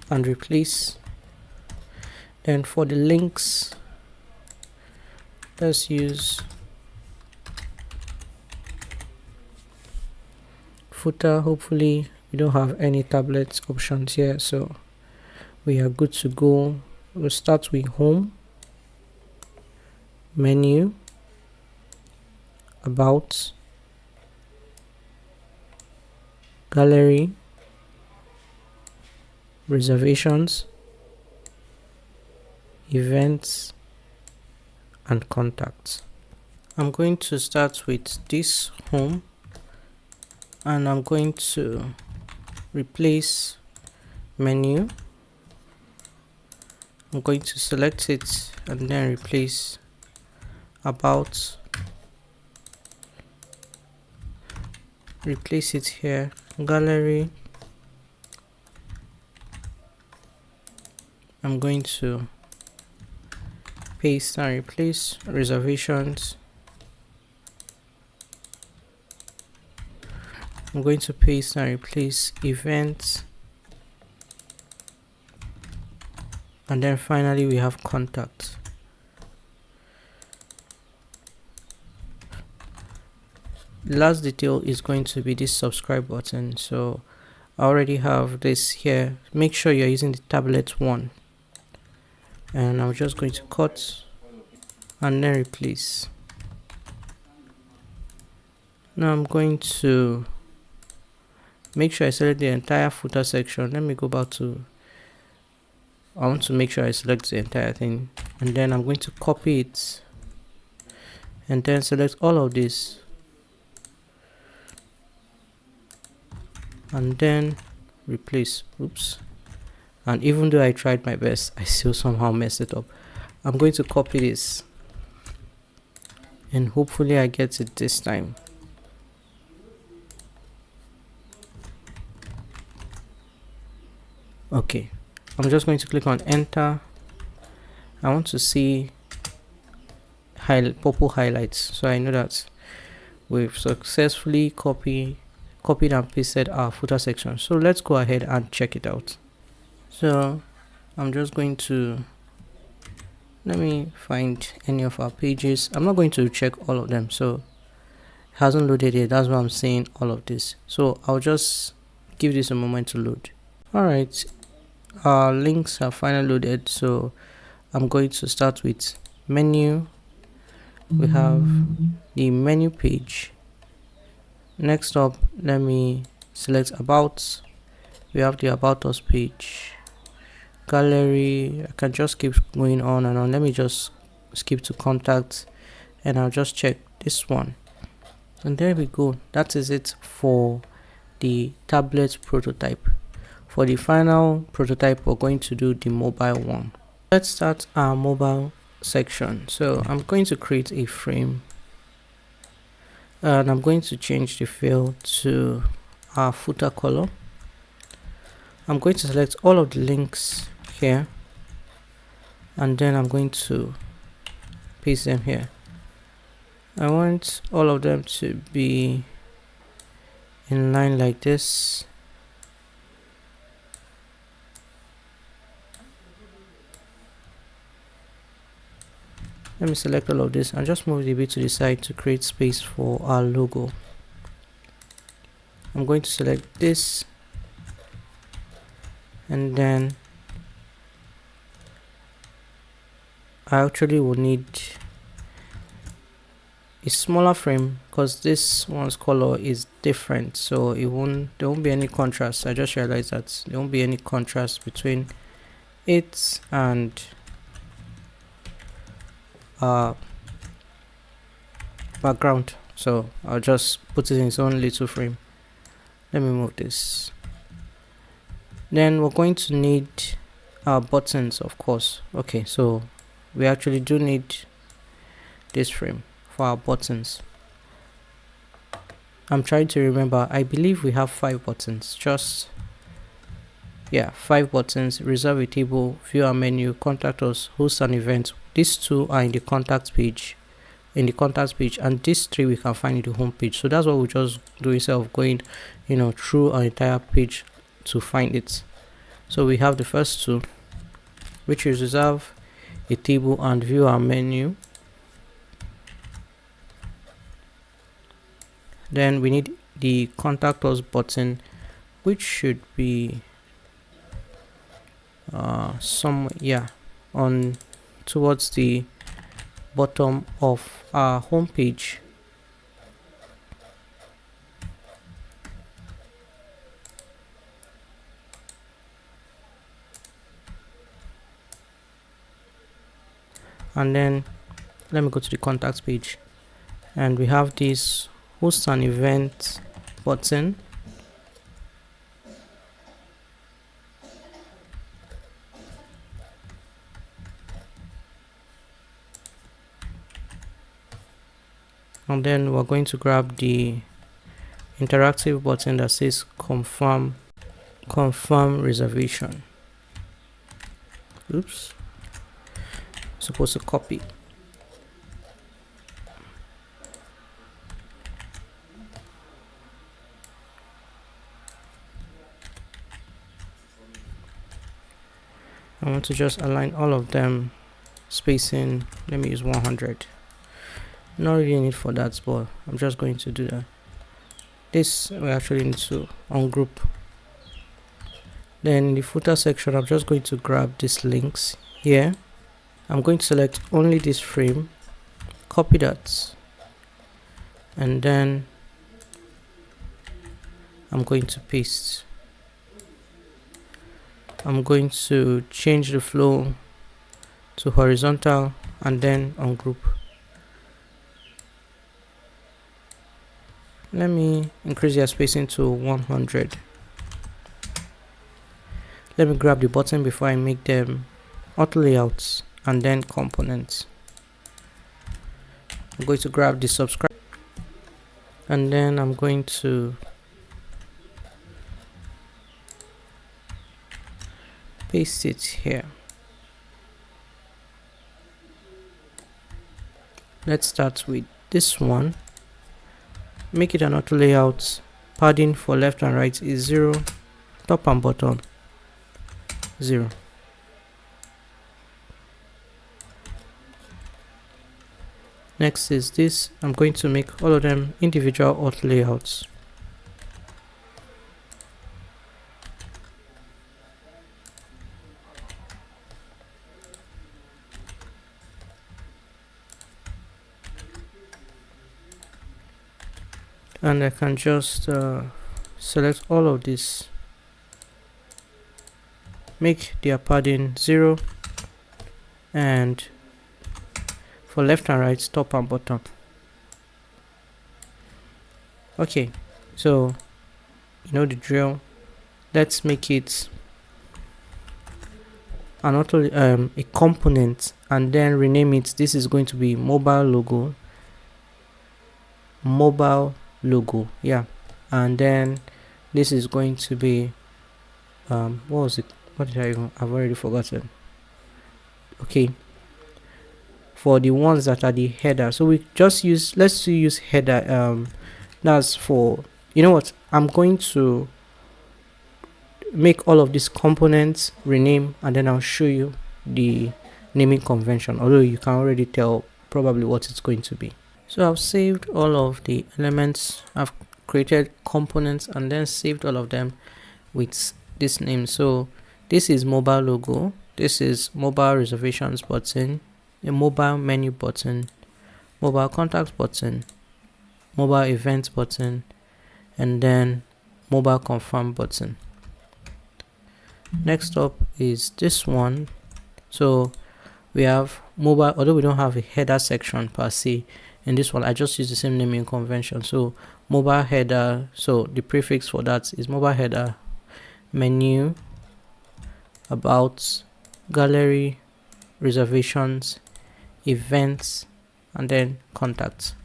and replace. Then for the links, let's use footer. Hopefully we don't have any tablet options here, so we are good to go. We'll start with home, menu, about, gallery, reservations, events, and contacts. I'm going to start with this home, and I'm going to replace menu. I'm going to select it and then replace about, replace it here, gallery. I'm going to paste and replace reservations. I'm going to paste and replace events. And then finally we have contacts. The last detail is going to be this subscribe button. So I already have this here. Make sure you're using the tablet one. And I'm just going to cut and then replace. Now I'm going to make sure I select the entire footer section. Let me go back to, I want to make sure I select the entire thing, and then I'm going to copy it and then select all of this and then replace. Oops. And even though I tried my best, I still somehow messed it up. I'm going to copy this and hopefully I get it this time. Okay, I'm just going to click on enter. I want to see purple highlights, so I know that we've successfully copied and pasted our footer section. So let's go ahead and check it out. So I'm just going to, let me find any of our pages. I'm not going to check all of them, so it hasn't loaded yet. That's why I'm saying all of this. So I'll just give this a moment to load. All right, our links are finally loaded, so I'm going to start with menu. We have the menu page. Next up, let me select about. We have the about us page, gallery. I can just keep going on and on. Let me just skip to contacts and I'll just check this one, and there we go. That is it for the tablet prototype. For the final prototype, we're going to do the mobile one. Let's start our mobile section. So I'm going to create a frame, and I'm going to change the fill to our footer color. I'm going to select all of the links here, and then I'm going to paste them here. I want all of them to be in line like this. Let me select all of this and just move the bit to the side to create space for our logo. I'm going to select this, and then I actually will need a smaller frame because this one's color is different, so there won't be any contrast. I just realized that there won't be any contrast between it and background, so I'll just put it in its own little frame. Let me move this. Then we're going to need our buttons, of course. Okay, so we actually do need this frame for our buttons. I'm trying to remember. I believe we have 5 buttons. 5 buttons: reserve a table, view our menu, contact us, host an event. These 2 are in the contact page, and these 3 we can find in the home page. So that's what we just do instead of going through our entire page to find it. So we have the first 2, which is reserve a table and view our menu. Then we need the contact us button, which should be on towards the bottom of our home page. And then let me go to the contacts page, and we have this host an event button. And then we're going to grab the interactive button that says confirm reservation. Oops, supposed to copy. I want to just align all of them, spacing, let me use 100. Not really need for that, but I'm just going to do that. This we actually need to ungroup. Then in the footer section, I'm just going to grab these links here. I'm going to select only this frame, copy that, and then I'm going to paste. I'm going to change the flow to horizontal and then ungroup. Let me increase their spacing to 100. Let me grab the button before I make them auto layouts and then components. I'm going to grab the subscribe, and then I'm going to paste it here. Let's start with this one. Make it an auto layout. Padding for left and right is 0. Top and bottom 0. Next is this. I'm going to make all of them individual auto layouts. And I can just select all of this, make their padding 0, and for left and right, top and bottom. Okay, so you know the drill. let's make it another a component and then rename it. This is going to be mobile logo, yeah. And then this is going to be what was it, what did I even, I've already forgotten. Okay, for the ones that are the header, so we just use, let's use header. That's for, you know what, I'm going to make all of these components rename, and then I'll show you the naming convention, although you can already tell probably what it's going to be. So I've saved all of the elements, I've created components and then saved all of them with this name. So this is mobile logo, this is mobile reservations button, a mobile menu button, mobile contact button, mobile events button, and then mobile confirm button. Next up is this one. So we have mobile, although we don't have a header section per se in this one, I just use the same naming convention. So mobile header, so the prefix for that is mobile header, menu, about, gallery, reservations, events, and then contacts.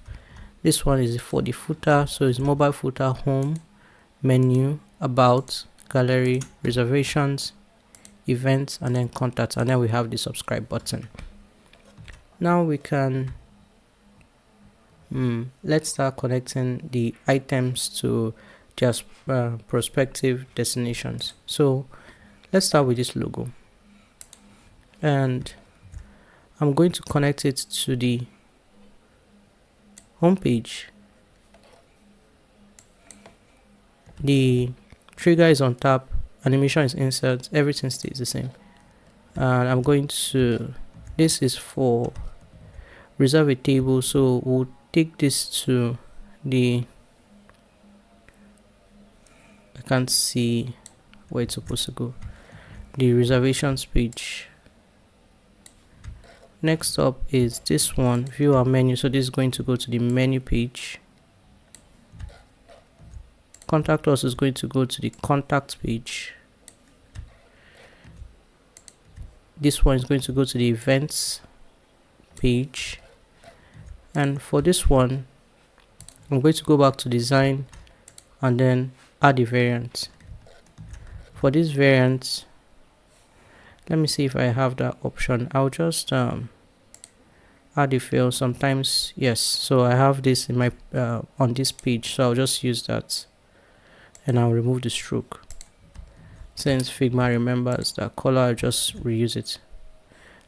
This one is for the footer, so it's mobile footer, home, menu, about, gallery, reservations, events, and then contacts, and then we have the subscribe button. Now we can let's start connecting the items to just prospective destinations. So let's start with this logo, and I'm going to connect it to the home page. The trigger is on top, animation is insert, everything stays the same. And I'm going to, this is for reserve a table, so we'll take this to the, I can't see where it's supposed to go, the reservations page. Next up is this one, view our menu, so this is going to go to the menu page. Contact us is going to go to the contact page. This one is going to go to the events page, and for this one I'm going to go back to design and then add a variant. For this variant, let me see if I have that option. I'll just add a fill sometimes, yes, so I have this in my on this page, so I'll just use that, and I'll remove the stroke. Since Figma remembers that color, I'll just reuse it.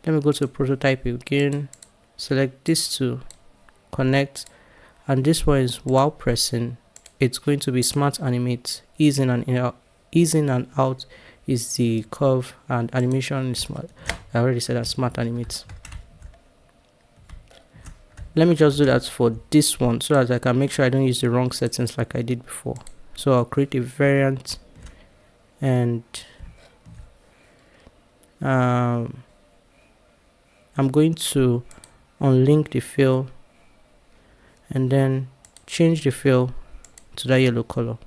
Let me go to prototype again, select this to connect, and this one is while pressing, it's going to be smart animate, ease in and out, is the curve, and animation is smart. I already said that, smart animate. Let me just do that for this one so that I can make sure I don't use the wrong settings like I did before. So I'll create a variant, and I'm going to unlink the fill and then change the fill to that yellow color,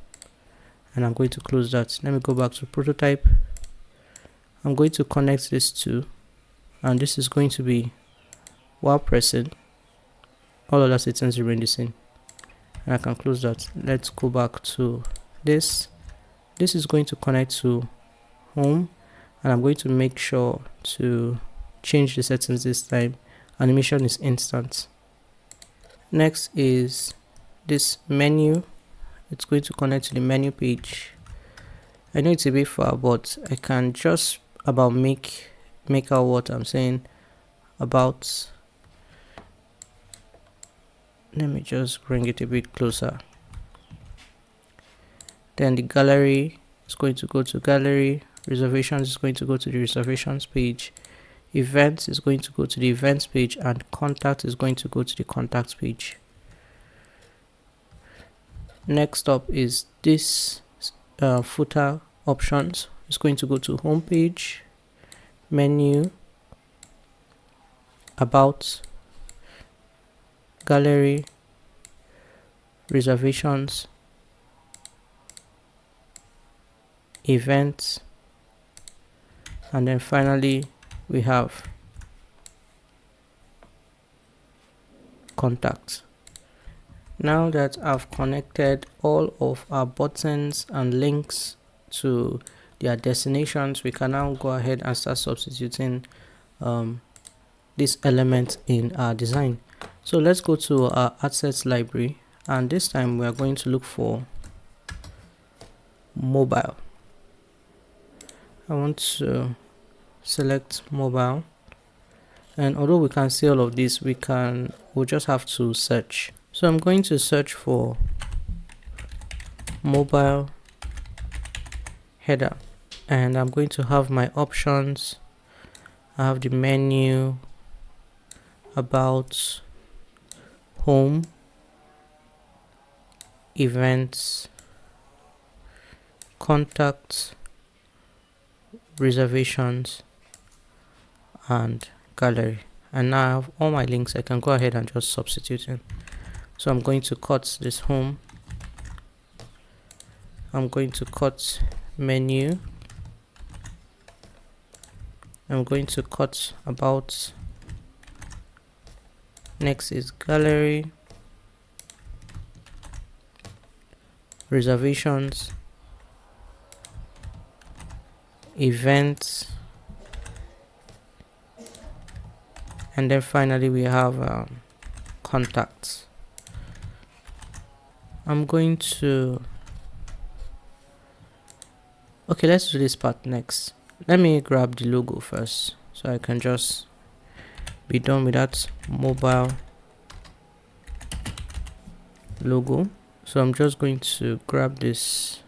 and I'm going to close that. Let me go back to prototype. I'm going to connect this to, and this is going to be while pressing, all of that settings remain the same, and I can close that. Let's go back to this. This is going to connect to home, and I'm going to make sure to change the settings this time. Animation is instant. Next is this menu. It's going to connect to the menu page. I know it's a bit far, but I can just about make out what I'm saying about. Let me just bring it a bit closer. Then the gallery is going to go to gallery, reservations is going to go to the reservations page, events is going to go to the events page, and contact is going to go to the contacts page. Next up is this footer options. It's going to go to home page, menu, about, gallery, reservations, events, and then finally we have contacts. Now that I've connected all of our buttons and links to their destinations, we can now go ahead and start substituting this element in our design. So let's go to our assets library, and this time we are going to look for mobile. I want to select mobile, and although we can see all of this, we'll just have to search. So I'm going to search for mobile header, and I'm going to have my options. I have the menu, about, home, events, contacts, reservations, and gallery. And now I have all my links. I can go ahead and just substitute in. So I'm going to cut this home. I'm going to cut menu. I'm going to cut about. Next is gallery, reservations, events, and then finally we have contacts. I'm going to let's do this part next. Let me grab the logo first so I can just be done with that mobile logo. So I'm just going to grab this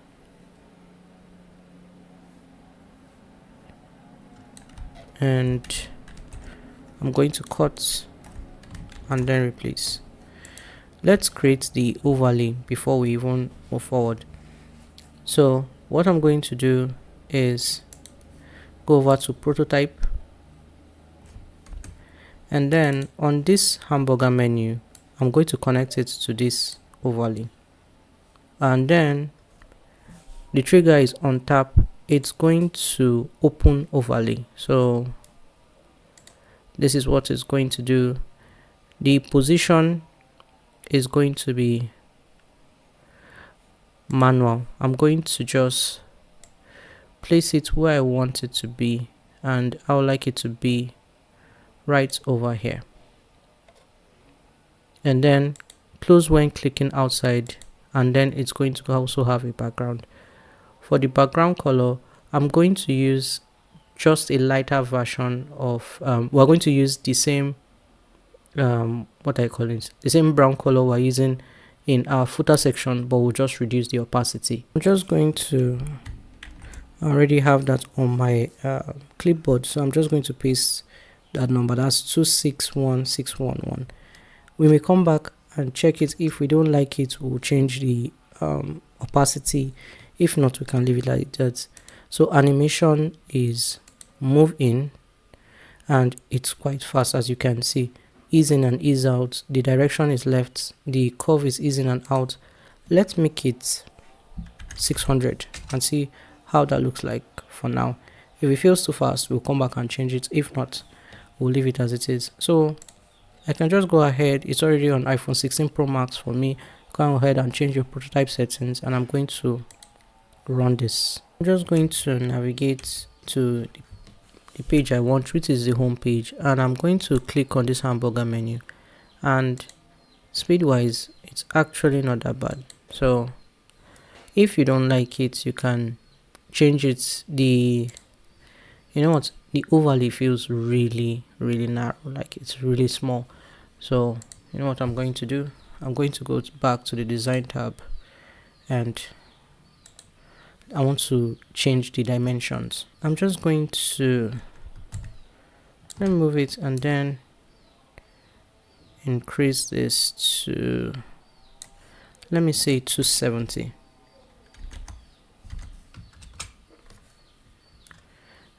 and I'm going to cut and then replace. Let's create the overlay before we even move forward. So what I'm going to do is go over to prototype, and then on this hamburger menu I'm going to connect it to this overlay, and then the trigger is on tap. It's going to open overlay. So this is what it's going to do. The position is going to be manual. I'm going to just place it where I want it to be, and I would like it to be right over here, and then close when clicking outside, and then it's going to also have a background. For the background color, I'm going to use just a lighter version of we're going to use the same the same brown color we're using in our footer section, but we'll just reduce the opacity. I'm just going to already have that on my clipboard, so I'm just going to paste that number. That's 261611. We may come back and check it. If we don't like it, we'll change the opacity. If not, we can leave it like that. So animation is move in, and it's quite fast, as you can see. Ease in and ease out. The direction is left, the curve is easing and out. Let's make it 600 and see how that looks like for now. If it feels too fast, we'll come back and change it. If not, we'll leave it as it is. So I can just go ahead. It's already on iPhone 16 Pro Max for me. Go ahead and change your prototype settings, and I'm going to run this. I'm just going to navigate to the page I want, which is the home page, and I'm going to click on this hamburger menu, and speed wise it's actually not that bad. So if you don't like it, you can change it. The overlay feels really narrow, like it's really small. So you know what I'm going to do? I'm going to go back to the design tab, and I want to change the dimensions. I'm just going to move it and then increase this to, let me say, 270.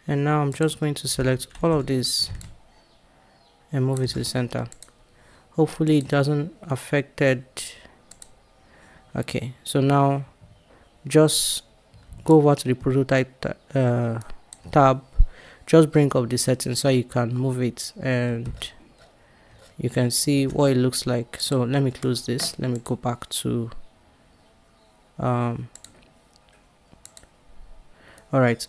And now I'm just going to select all of this and move it to the center. Hopefully it doesn't affect it. Okay, so now just go over to the prototype tab, just bring up the settings so you can move it and you can see what it looks like. So let me close this. Let me go back to all right,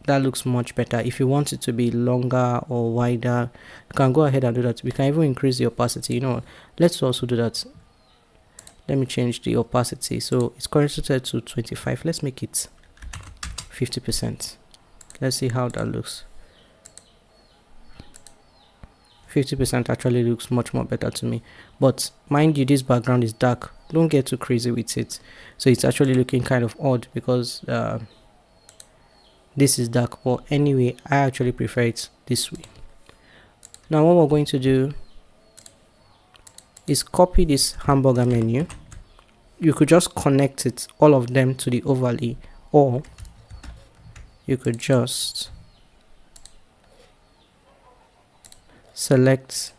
that looks much better. If you want it to be longer or wider, you can go ahead and do that. We can even increase the opacity. You know, let's also do that. Let me change the opacity. So it's currently set to 25. Let's make it 50%. Let's see how that looks. 50% actually looks much more better to me, but mind you, this background is dark. Don't get too crazy with it. So it's actually looking kind of odd because this is dark, but anyway, I actually prefer it this way. Now what we're going to do is copy this hamburger menu. You could just connect it, all of them, to the overlay, or you could just select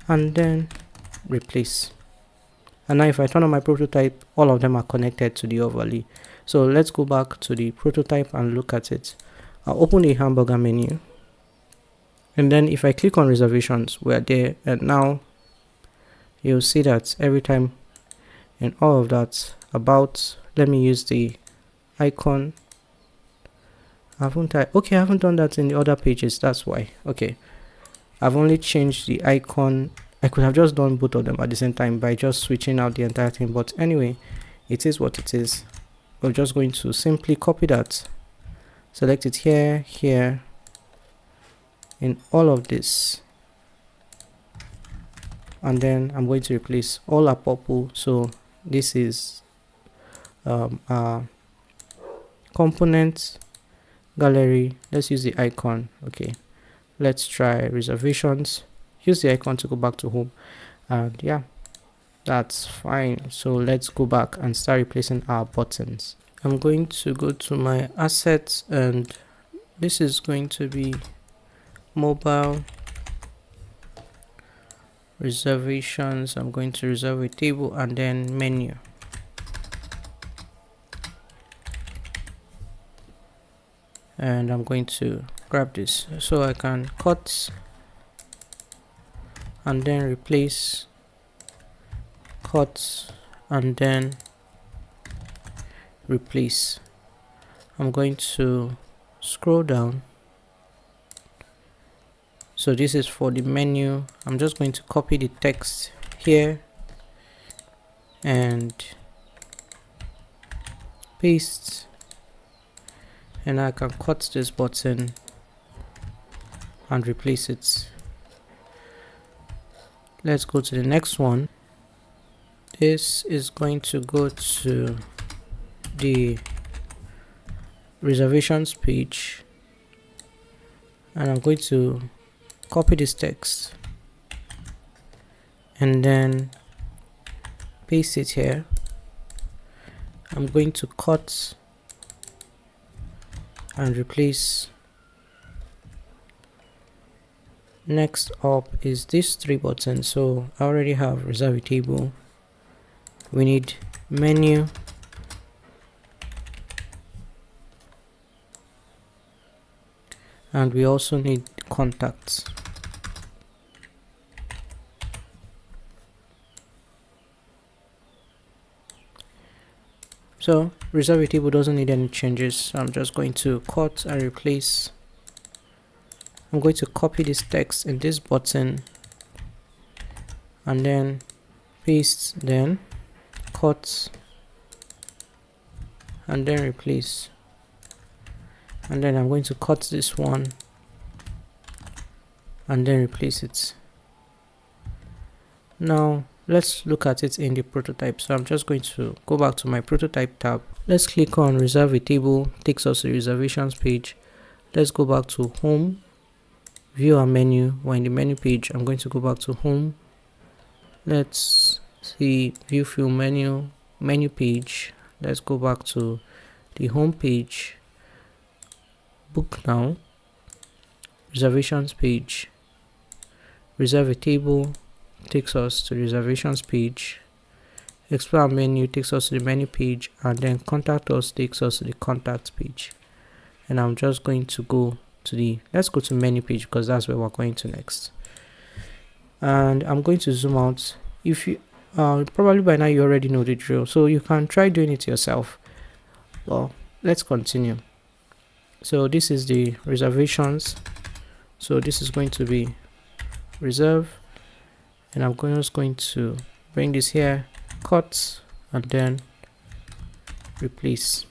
and then replace. And now if I turn on my prototype, all of them are connected to the overlay. So let's go back to the prototype and look at it. I'll open the hamburger menu, and then if I click on reservations, we're there, and now you'll see that every time in all of that about, let me use the icon. I haven't done that in the other pages, that's why. Okay, I've only changed the icon. I could have just done both of them at the same time by just switching out the entire thing, but anyway, it is what it is. We're just going to simply copy that, select it here, here, in all of this, and then I'm going to replace all are purple. So this is our component gallery. Let's use the icon. Okay, let's try reservations. Use the icon to go back to home, and yeah, that's fine. So let's go back and start replacing our buttons. I'm going to go to my assets, and this is going to be mobile reservations. I'm going to reserve a table and then menu. And I'm going to grab this so I can cut and then replace, cut and then replace. I'm going to scroll down. So this is for the menu. I'm just going to copy the text here and paste, and I can cut this button and replace it. Let's go to the next one. This is going to go to the reservations page, and I'm going to copy this text and then paste it here. I'm going to cut and replace. Next up is these three buttons. So I already have reserve a table. We need menu, and we also need contacts. So reserve a table doesn't need any changes. So I'm just going to cut and replace. I'm going to copy this text in this button and then paste, then cut and then replace. And then I'm going to cut this one and then replace it. Now let's look at it in the prototype. So I'm just going to go back to my prototype tab. Let's click on reserve a table, takes us to the reservations page. Let's go back to home, view our menu. We're in the menu page. I'm going to go back to home. Let's see view field menu page. Let's go back to the home page, book now, reservations page, reserve a table, takes us to reservations page, Explore menu takes us to the menu page, and then contact us takes us to the contact page. And I'm just going to go to let's go to menu page because that's where we're going to next. And I'm going to zoom out. If you probably by now you already know the drill, so you can try doing it yourself. Well, let's continue. So this is the reservations. So this is going to be reserve, and I'm just going to bring this here, cut, and then replace.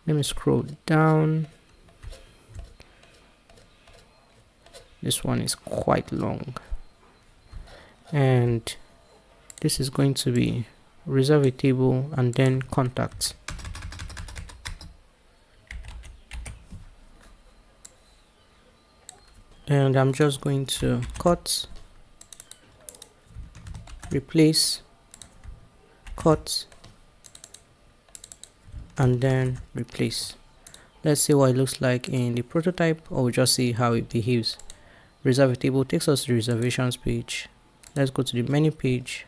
Let me scroll down. This one is quite long, and this is going to be reserve a table and then contact. And I'm just going to cut, replace, cut, and then replace. Let's see what it looks like in the prototype, or we'll just see how it behaves. Reserve a table takes us to the reservations page. Let's go to the menu page.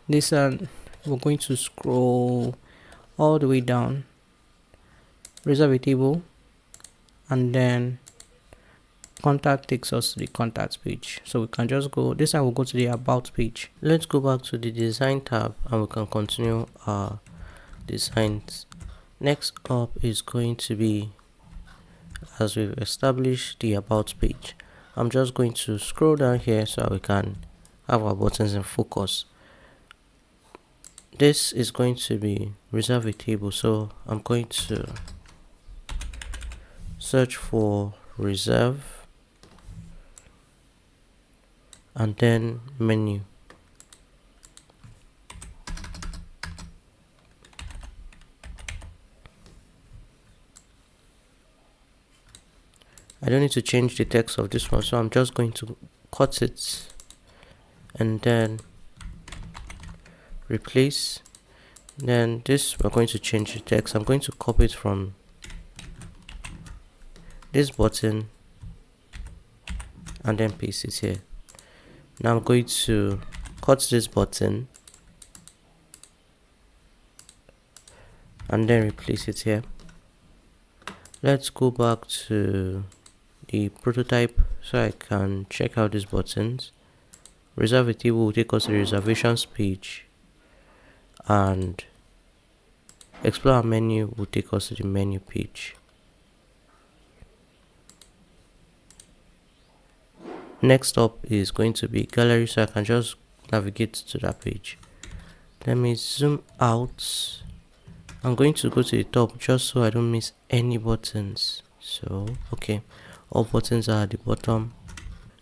This we're going to scroll all the way down. Reserve a table, and then contact takes us to the contact page. So we can just go, this time we'll go to the about page. Let's go back to the design tab and we can continue our designs. Next up is going to be, as we've established, the about page. I'm just going to scroll down here so we can have our buttons in focus. This is going to be reserve a table, so I'm going to search for reserve and then menu. I don't need to change the text of this one, so I'm just going to cut it and then replace. Then this, we're going to change the text. I'm going to copy it from this button and then paste it here. Now I'm going to cut this button and then replace it here. Let's go back to the prototype so I can check out these buttons. Reserve a table will take us to the reservations page, and explore menu will take us to the menu page. Next up is going to be gallery, so I can just navigate to that page. Let me zoom out. I'm going to go to the top just so I don't miss any buttons. So okay, all buttons are at the bottom.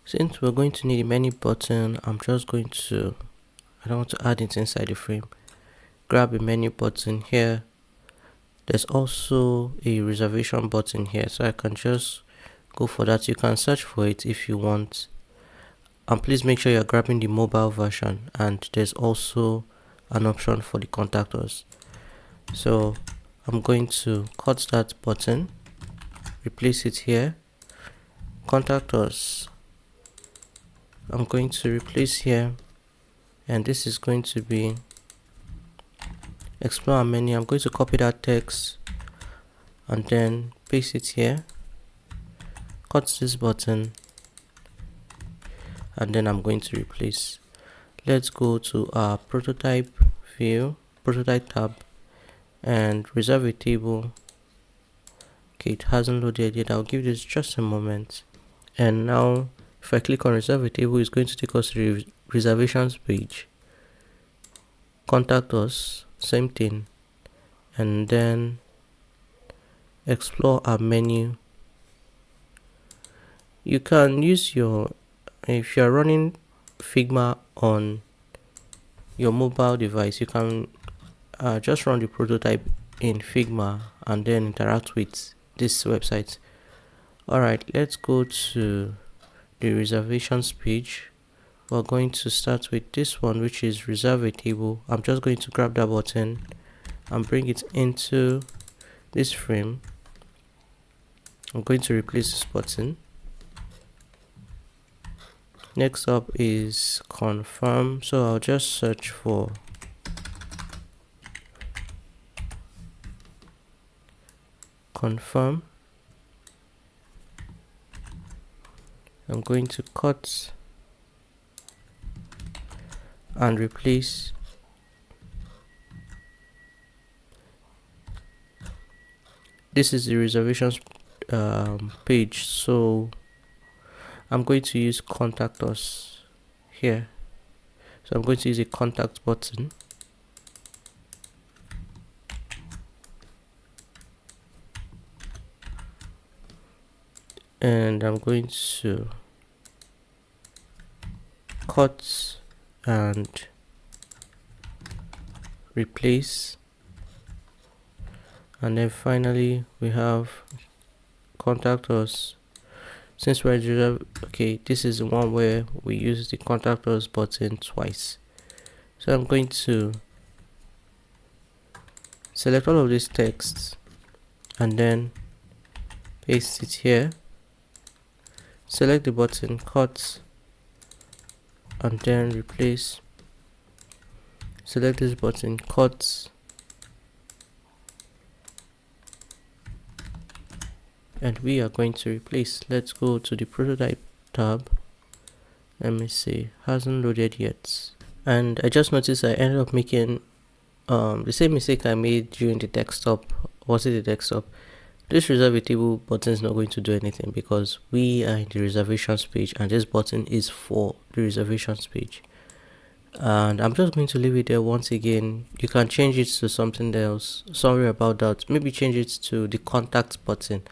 Since we're going to need a menu button, I'm just going to, I don't want to add it inside the frame, grab a menu button here. There's also a reservation button here, so I can just go for that. You can search for it if you want, and please make sure you're grabbing the mobile version, and there's also an option for the contactors. So I'm going to cut that button, replace it here. Contactors, I'm going to replace here, and this is going to be explore menu. I'm going to copy that text and then paste it here, cut this button, and then I'm going to replace. Let's go to our prototype view, prototype tab, and reserve a table. Okay, it hasn't loaded yet. I'll give this just a moment. And now if I click on reserve a table, it's going to take us to the reservations page. Contact us, same thing, and then explore our menu. You can use your, if you're running Figma on your mobile device, you can just run the prototype in Figma and then interact with this website. Alright, let's go to the reservations page. We're going to start with this one, which is reserve a table. I'm just going to grab that button and bring it into this frame. I'm going to replace this button. Next up is confirm, so I'll just search for confirm. I'm going to cut and replace. This is the reservations page, so I'm going to use contact us here. So I'm going to use a contact button, and I'm going to cut and replace, and then finally we have contact us. Since we're okay, this is the one where we use the contact us button twice. So I'm going to select all of these texts and then paste it here. Select the button, cut, and then replace. Select this button, cut, and we are going to replace. Let's go to the prototype tab. Let me see, hasn't loaded yet, and I just noticed I ended up making the same mistake I made during the desktop. Was it the desktop? This reserve a table button is not going to do anything because we are in the reservations page, and this button is for the reservations page. And I'm just going to leave it there. Once again, you can change it to something else. Sorry about that. Maybe change it to the contact button,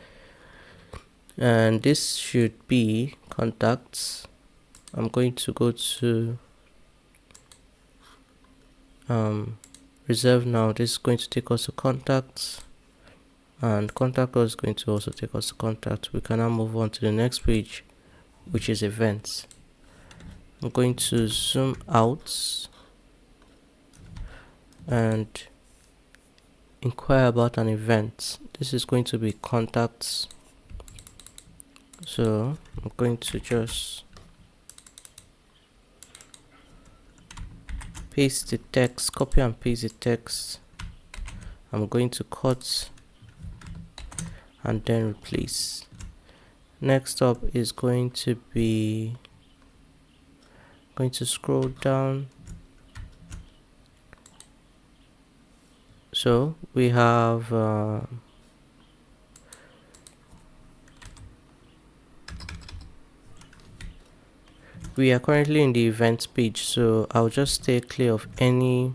and this should be contacts. I'm going to go to reserve now. This is going to take us to contacts, and contact us is going to also take us to contact. We can now move on to the next page, which is events. I'm going to zoom out and inquire about an event. This is going to be contacts, so I'm going to just paste the text, copy and paste the text. I'm going to cut and then replace. Next up is going to be going to scroll down. So we have we are currently in the events page, so I'll just stay clear of any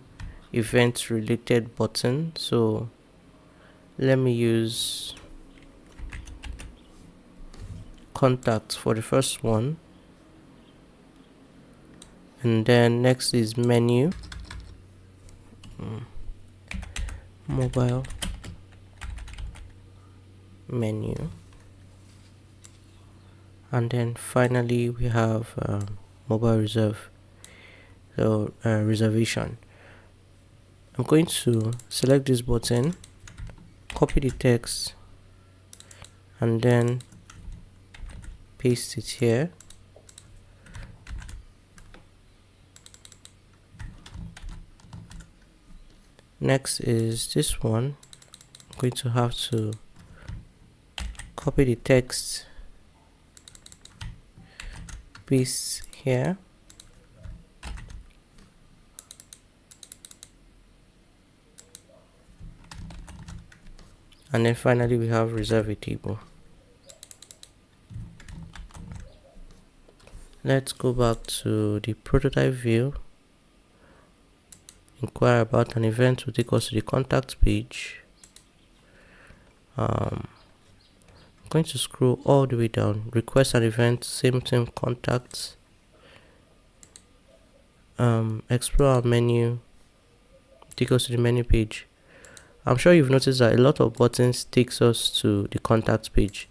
event related button. So let me use contacts for the first one, and then next is menu, mobile menu, and then finally we have mobile reserve, so reservation. I'm going to select this button, copy the text, and then paste it here. Next is this one. I'm going to have to copy the text, paste here, and then finally we have reserve a table. Let's go back to the prototype view. Inquire about an event will take us to the contact page. I'm going to scroll all the way down. Request an event, same contacts. Explore our menu, take us to the menu page. I'm sure you've noticed that a lot of buttons takes us to the contact page,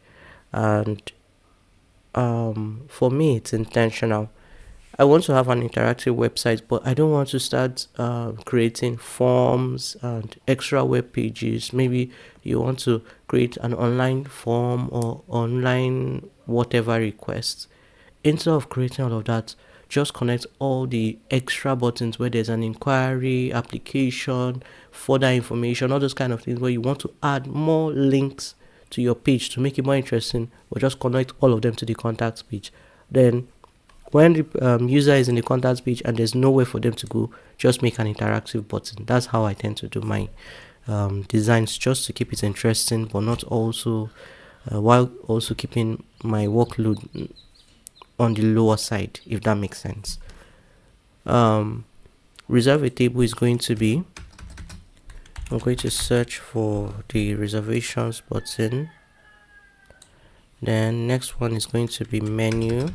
and for me it's intentional. I want to have an interactive website, but I don't want to start creating forms and extra web pages. Maybe you want to create an online form or online whatever request. instead of creating all of that, just connect all the extra buttons where there's an inquiry, application, further information, all those kind of things where you want to add more links to your page to make it more interesting, or just connect all of them to the contacts page. Then when the user is in the contacts page and there's nowhere for them to go, just make an interactive button. That's how I tend to do my designs, just to keep it interesting, but not also while also keeping my workload on the lower side, if that makes sense. Reserve a table is going to be, I'm going to search for the reservations button. Then next one is going to be menu.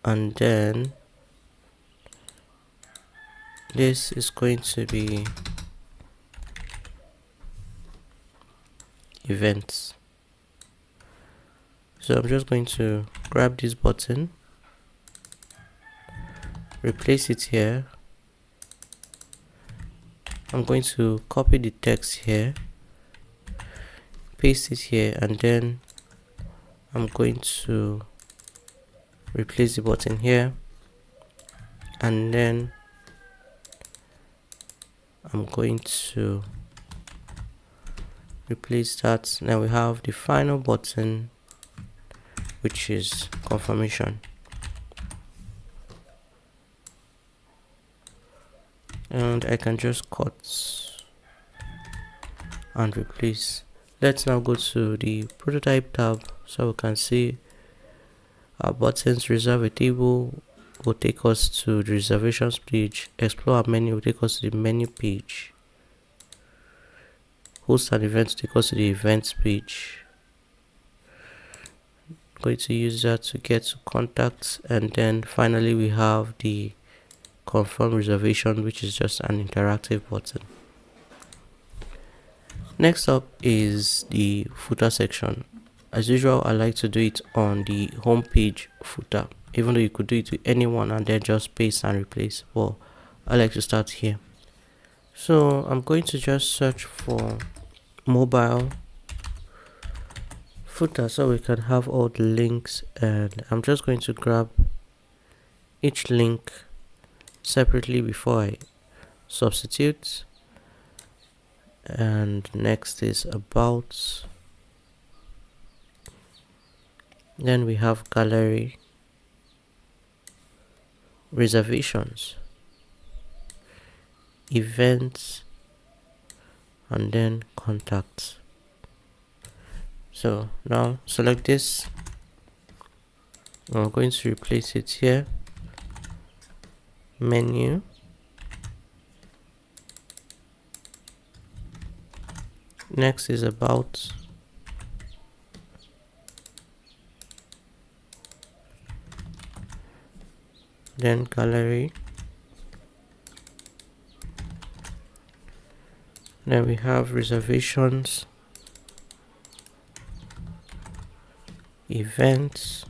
And then this is going to be events. So I'm just going to grab this button, replace it here. I'm going to copy the text here, paste it here, and then I'm going to replace the button here, and then I'm going to replace that. Now we have the final button, which is confirmation. And I can just cut and replace. Let's now go to the prototype tab so we can see our buttons. Reserve a table will take us to the reservations page. Explore our menu will take us to the menu page. Host an event will take us to the events page. I'm going to use that to get to contacts, and then finally we have the confirm reservation, which is just an interactive button. Next up is the footer section. As usual, I like to do it on the home page footer, even though you could do it to anyone and then just paste and replace. Well, I like to start here. So I'm going to just search for mobile footer so we can have all the links, and I'm just going to grab each link separately before I substitute. And next is about. Then we have gallery, reservations, events, and then contacts. So now select this. I'm going to replace it here. Menu, next is about, then gallery, then we have reservations, events,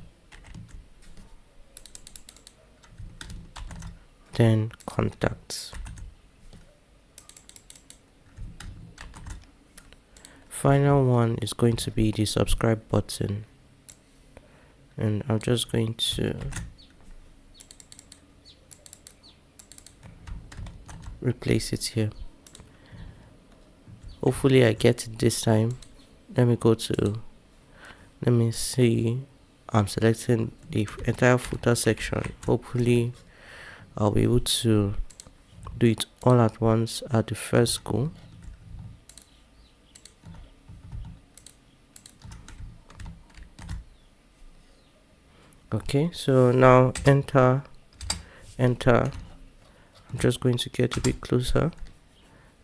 then contacts. Final one is going to be the subscribe button, and I'm just going to replace it here. Hopefully I get it this time. Let me see, I'm selecting the entire footer section. Hopefully I'll be able to do it all at once at the first go. Okay, so now enter. I'm just going to get a bit closer.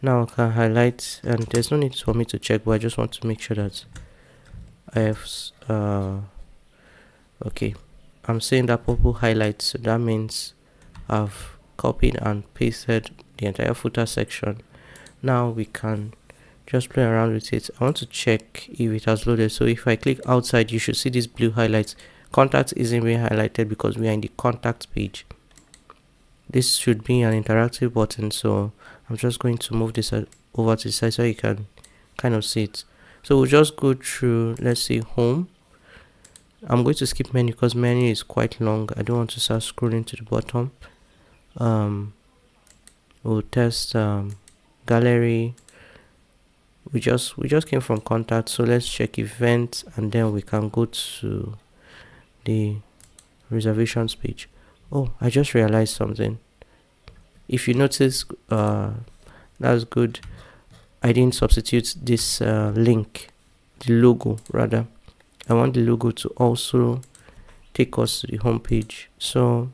Now I can highlight, and there's no need for me to check, but I just want to make sure that I have okay, I'm saying that purple highlights, so that means I've copied and pasted the entire footer section. Now we can just play around with it. I want to check if it has loaded. So if I click outside, you should see these blue highlights. Contact isn't being highlighted because we are in the contact page. This should be an interactive button, so I'm just going to move this over to the side so you can kind of see it. So we'll just go through, let's say home. I'm going to skip menu because menu is quite long. I don't want to start scrolling to the bottom. We'll test gallery. We just came from contact, so let's check events, and then we can go to the reservations page. Oh, I just realized something. If you notice, that's good, I didn't substitute this link, the logo rather. I want the logo to also take us to the home page. So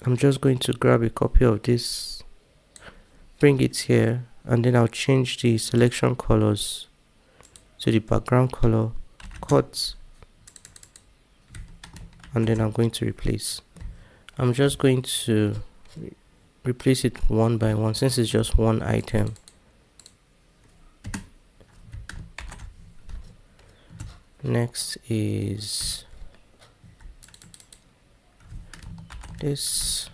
I'm just going to grab a copy of this, bring it here, and then I'll change the selection colors to the background color, cut, and then I'm going to replace. I'm just going to replace it one by one since it's just one item. Next is this.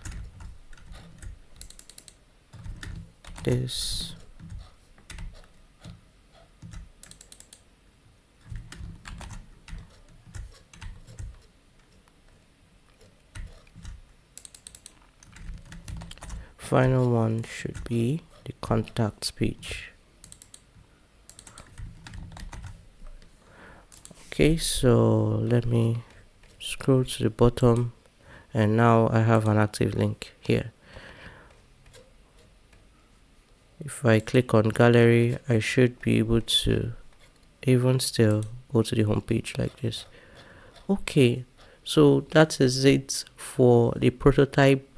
Final one should be the contacts page. Okay, so let me scroll to the bottom, and now I have an active link here. If I click on gallery, I should be able to even still go to the home page like this. Okay, so that is it for the prototype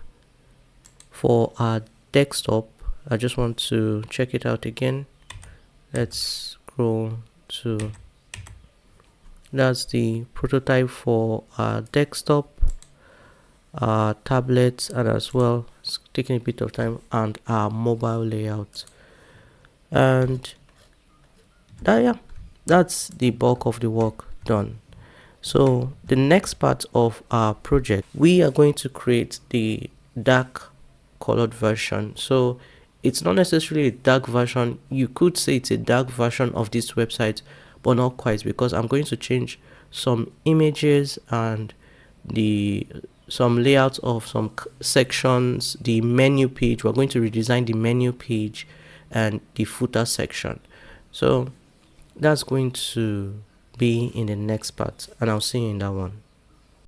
for our desktop. I just want to check it out again. Let's scroll to, that's the prototype for our desktop, our tablets, and as well, it's taking a bit of time, and our mobile layout. And that's the bulk of the work done. So the next part of our project, we are going to create the dark colored version. So it's not necessarily a dark version. You could say it's a dark version of this website, but not quite, because I'm going to change some images and some layouts of some sections. The menu page, we're going to redesign the menu page and the footer section. So that's going to be in the next part, and I'll see you in that one.